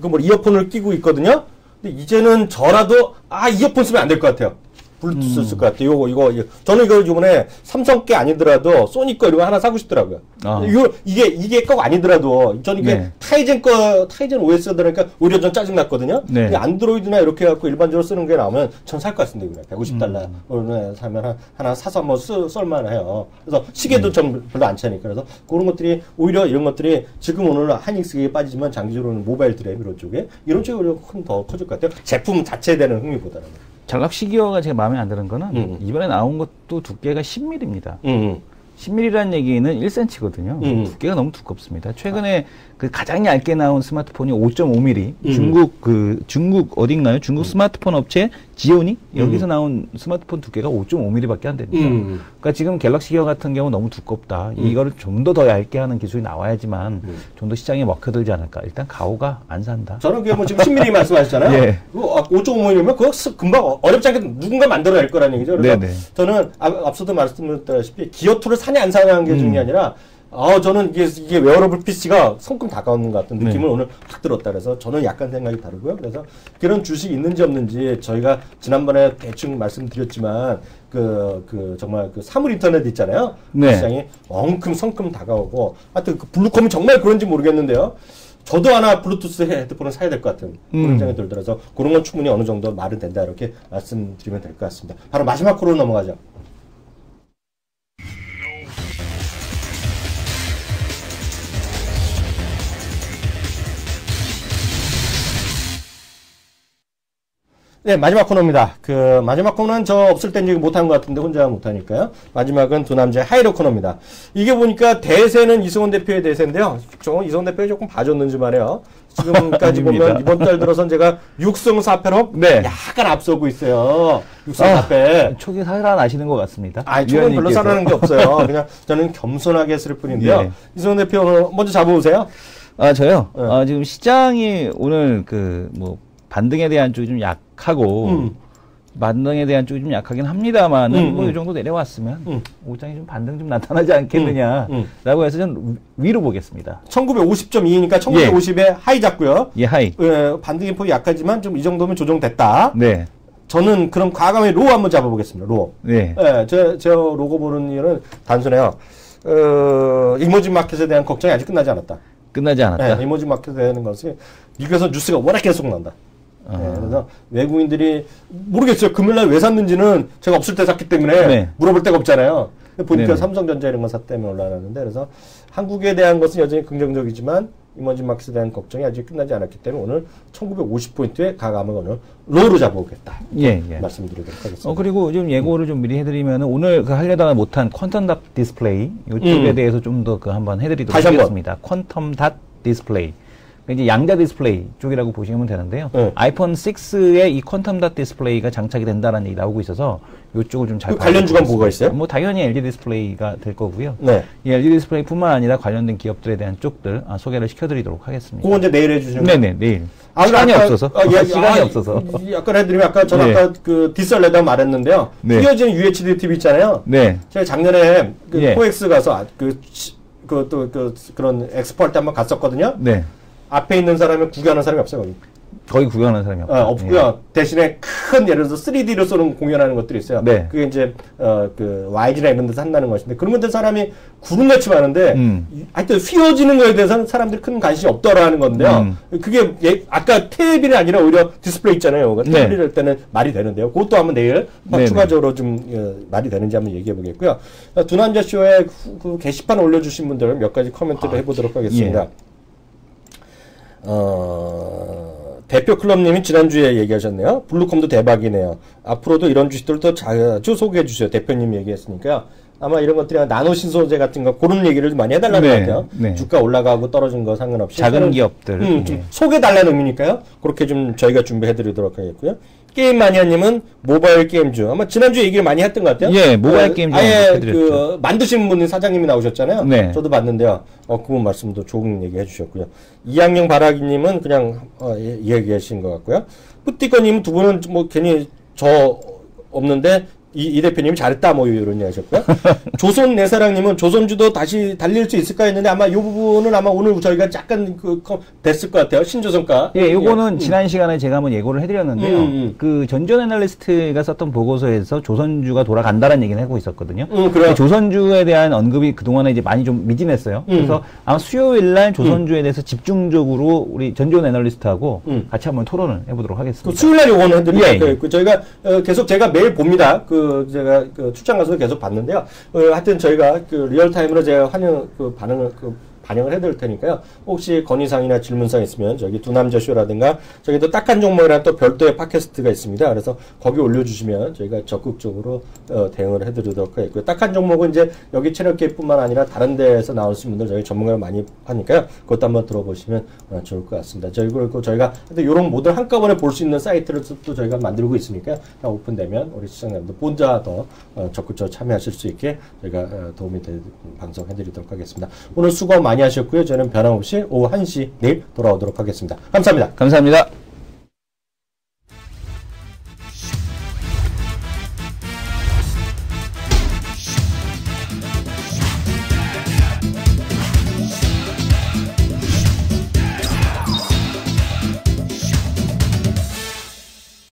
뭐 이어폰을 끼고 있거든요. 근데 이제는 저라도 이어폰 쓰면 안 될 것 같아요. 블루투스 쓸 것 같아요. 이거. 저는 이거 이번에 삼성 게 아니더라도 소니 거 이거 하나 사고 싶더라고요. 이게 꼭 아니더라도 저는 이게 타이젠 OS 들으니까 오히려 좀 짜증났거든요. 네. 안드로이드나 이렇게 해갖고 일반적으로 쓰는 게 나오면 전 살 것 같습니다. $150 사면 하나 사서 한번 쓸만해요. 그래서 시계도 전 별로 안 차니까. 그래서 그런 것들이 오히려 이런 것들이 지금 오늘 하이닉스에 빠지지만 장기적으로는 모바일 드램 이런 쪽에 오히려 더 커질 것 같아요. 제품 자체에 대한 흥미보다는. 갤럭시 기어가 제가 마음에 안 드는 거는 이번에 나온 것도 두께가 10mm입니다. 10mm라는 얘기는 1cm거든요. 두께가 너무 두껍습니다. 최근에 그 가장 얇게 나온 스마트폰이 5.5mm. 중국 어딘가요? 중국 스마트폰 업체 지오니? 여기서 나온 스마트폰 두께가 5.5mm밖에 안 됩니다. 그러니까 지금 갤럭시 기어 같은 경우 너무 두껍다. 이거를 좀 더 얇게 하는 기술이 나와야지만 좀 더 시장에 먹혀들지 않을까. 일단 가오가 안 산다. 저는 그게 뭐 지금 10mm 말씀하셨잖아요. 예. 5.5mm면 그거 금방 어렵지 않게 누군가 만들어낼 거라는 얘기죠. 그래서 저는 앞서도 말씀드렸다시피 기어2를 사냐 안 사냐는 게 중요한 게 아니라 저는 이게 웨어러블 PC가 손금 다가오는 것 같은 느낌을 오늘 확 들었다. 그래서 저는 약간 생각이 다르고요. 그래서 그런 주식이 있는지 없는지 저희가 지난번에 대충 말씀드렸지만 정말 사물 인터넷 있잖아요. 네. 시장이 성큼 다가오고 하여튼 블루콤이 정말 그런지 모르겠는데요. 저도 하나 블루투스 헤드폰을 사야 될 것 같은 그런 생각이 들더라서 그런 건 충분히 어느 정도 말은 된다 이렇게 말씀드리면 될 것 같습니다. 바로 마지막 코로 넘어가죠. 네, 마지막 코너입니다. 마지막 코너는 저 없을 땐 얘기 못한 것 같은데 혼자 못하니까요. 마지막은 두 남자의 하이로 코너입니다. 이게 보니까 대세는 이승훈 대표의 대세인데요. 이승훈 대표가 조금 봐줬는지 말이에요. 지금까지 보면 이번 달 들어선 제가 6승 4패로 약간 앞서고 있어요. 6승 4패. 촉이 살아나시는 것 같습니다. 촉은 별로 살아나는 게 없어요. 그냥 저는 겸손하게 했을 뿐인데요. 이승훈 대표 오늘 먼저 잡아보세요. 저요? 지금 시장이 오늘 반등에 대한 쪽이 좀 약하고 반등에 대한 쪽이 좀 약하긴 합니다만은 이 정도 내려왔으면 오장이 좀 반등 좀 나타나지 않겠느냐라고 해서 전 위로 보겠습니다. 1950.2니까 1950에 하이 잡고요. 하이. 반등의 폭이 약하지만 좀 이 정도면 조정됐다. 네. 저는 그럼 과감히 로우 한번 잡아보겠습니다. 로우. 네. 제 로고 보는 이유는 단순해요. 이머징 마켓에 대한 걱정이 아직 끝나지 않았다. 이머징 마켓에 대한 것은 미국에서 뉴스가 워낙 계속 난다. 그래서 외국인들이 모르겠어요. 금요일날 왜 샀는지는 제가 없을 때 샀기 때문에 물어볼 데가 없잖아요. 보니까 삼성전자 이런 거 샀다며 올라왔는데 그래서 한국에 대한 것은 여전히 긍정적이지만 이머징 마켓에 대한 걱정이 아직 끝나지 않았기 때문에 오늘 1950포인트에 가감을 오늘 로우로 잡아오겠다. 말씀드리도록 하겠습니다. 그리고 좀 예고를 좀 미리 해드리면 오늘 그 하려다가 못한 퀀텀 닷 디스플레이 이쪽에 대해서 좀 더 그 한번 해드리도록 하겠습니다. 퀀텀 닷 디스플레이. 이제 양자 디스플레이 쪽이라고 보시면 되는데요. 아이폰 6에 이 퀀텀 닷 디스플레이가 장착이 된다는 얘기 나오고 있어서 이쪽을 좀 잘 관련주가 뭐가 있어요? 뭐 당연히 LG 디스플레이가 될 거고요. 이 LG 디스플레이뿐만 아니라 관련된 기업들에 대한 쪽들 소개를 시켜드리도록 하겠습니다. 그거 이제 내일 해주시는 거예요? 네네, 내일. 시간이 없어서. 시간이 없어서. 약간 해드리면 저는 아까 그 디설레다 말했는데요. 휘어지는 UHD TV 있잖아요. 제가 작년에 그 코엑스 가서 그런 엑스포 할 때 한번 갔었거든요. 앞에 있는 사람이 구경하는 사람이 없어요, 거의 구경하는 사람이 없어요. 없고요. 대신에 큰 예를 들어서 3D로 쏘는 공연하는 것들이 있어요. 그게 이제 그 YG나 이런 데서 한다는 것인데 그런 것들 사람이 구름같이 많은데 하여튼 휘어지는 거에 대해서는 사람들이 큰 관심이 없더라는 건데요. 그게 아까 탭이 아니라 오히려 디스플레이 있잖아요. 탭을 할 때는 말이 되는데요. 그것도 한번 내일 추가적으로 좀 말이 되는지 한번 얘기해 보겠고요. 두남자 쇼에 그 게시판 올려주신 분들 몇 가지 코멘트를 해보도록 하겠습니다. 대표 클럽님이 지난주에 얘기하셨네요. 블루컴도 대박이네요. 앞으로도 이런 주식들을 더 자주 소개해 주세요. 대표님이 얘기했으니까요. 아마 이런 것들이 나노신소재 같은 거 그런 얘기를 많이 해달라는 것 같아요. 주가 올라가고 떨어진 거 상관없이 작은 기업들 좀 소개해달라는 의미니까요. 그렇게 좀 저희가 준비해드리도록 하겠고요. 게임 마니아님은 모바일 게임주 아마 지난주에 얘기를 많이 했던 것 같아요. 모바일 게임주 아예 그 만드신 분이 사장님이 나오셨잖아요. 저도 봤는데요. 그분 말씀도 좋은 얘기 해주셨고요. 이학영 바라기님은 그냥 얘기하신 것 같고요. 뿌띠꺼님 두 분은 뭐 괜히 저 없는데 이 대표님이 잘했다 뭐 이런 얘기 하셨고요. 조선 내사랑님은 조선주도 다시 달릴 수 있을까 했는데 아마 이 부분은 아마 오늘 저희가 약간 됐을 것 같아요. 신조선가. 요거는 지난 시간에 제가 한번 예고를 해드렸는데요. 그 전전 애널리스트가 썼던 보고서에서 조선주가 돌아간다는 얘기는 하고 있었거든요. 조선주에 대한 언급이 그동안에 이제 많이 좀 미진했어요. 그래서 아마 수요일날 조선주에 대해서 집중적으로 우리 전전 애널리스트하고 같이 한번 토론을 해보도록 하겠습니다. 수요일날 요거는 해드릴게요. 저희가 계속 제가 매일 봅니다. 제가 출장 가서 계속 봤는데요. 하여튼 저희가 리얼타임으로 제가 반영을 해드릴 테니까요. 혹시 건의사항이나 질문사항 있으면 저기 두남자 쇼라든가 저기 또 딱한 종목이라는 또 별도의 팟캐스트가 있습니다. 그래서 거기 올려주시면 저희가 적극적으로 대응을 해드리도록 하겠고요. 딱한 종목은 이제 여기 채널계뿐만 아니라 다른 데에서 나오신 분들 저희 전문가를 많이 하니까요. 그것도 한번 들어보시면 좋을 것 같습니다. 그리고 저희가 이런 모든 한꺼번에 볼 수 있는 사이트를 또 저희가 만들고 있으니까 오픈되면 우리 시청자분들 혼자 더 적극적으로 참여하실 수 있게 저희가 도움이 되는 방송 해드리도록 하겠습니다. 오늘 수고 많이 하셨고요. 저는 변함없이 오후 1시 내일 돌아오도록 하겠습니다. 감사합니다. 감사합니다.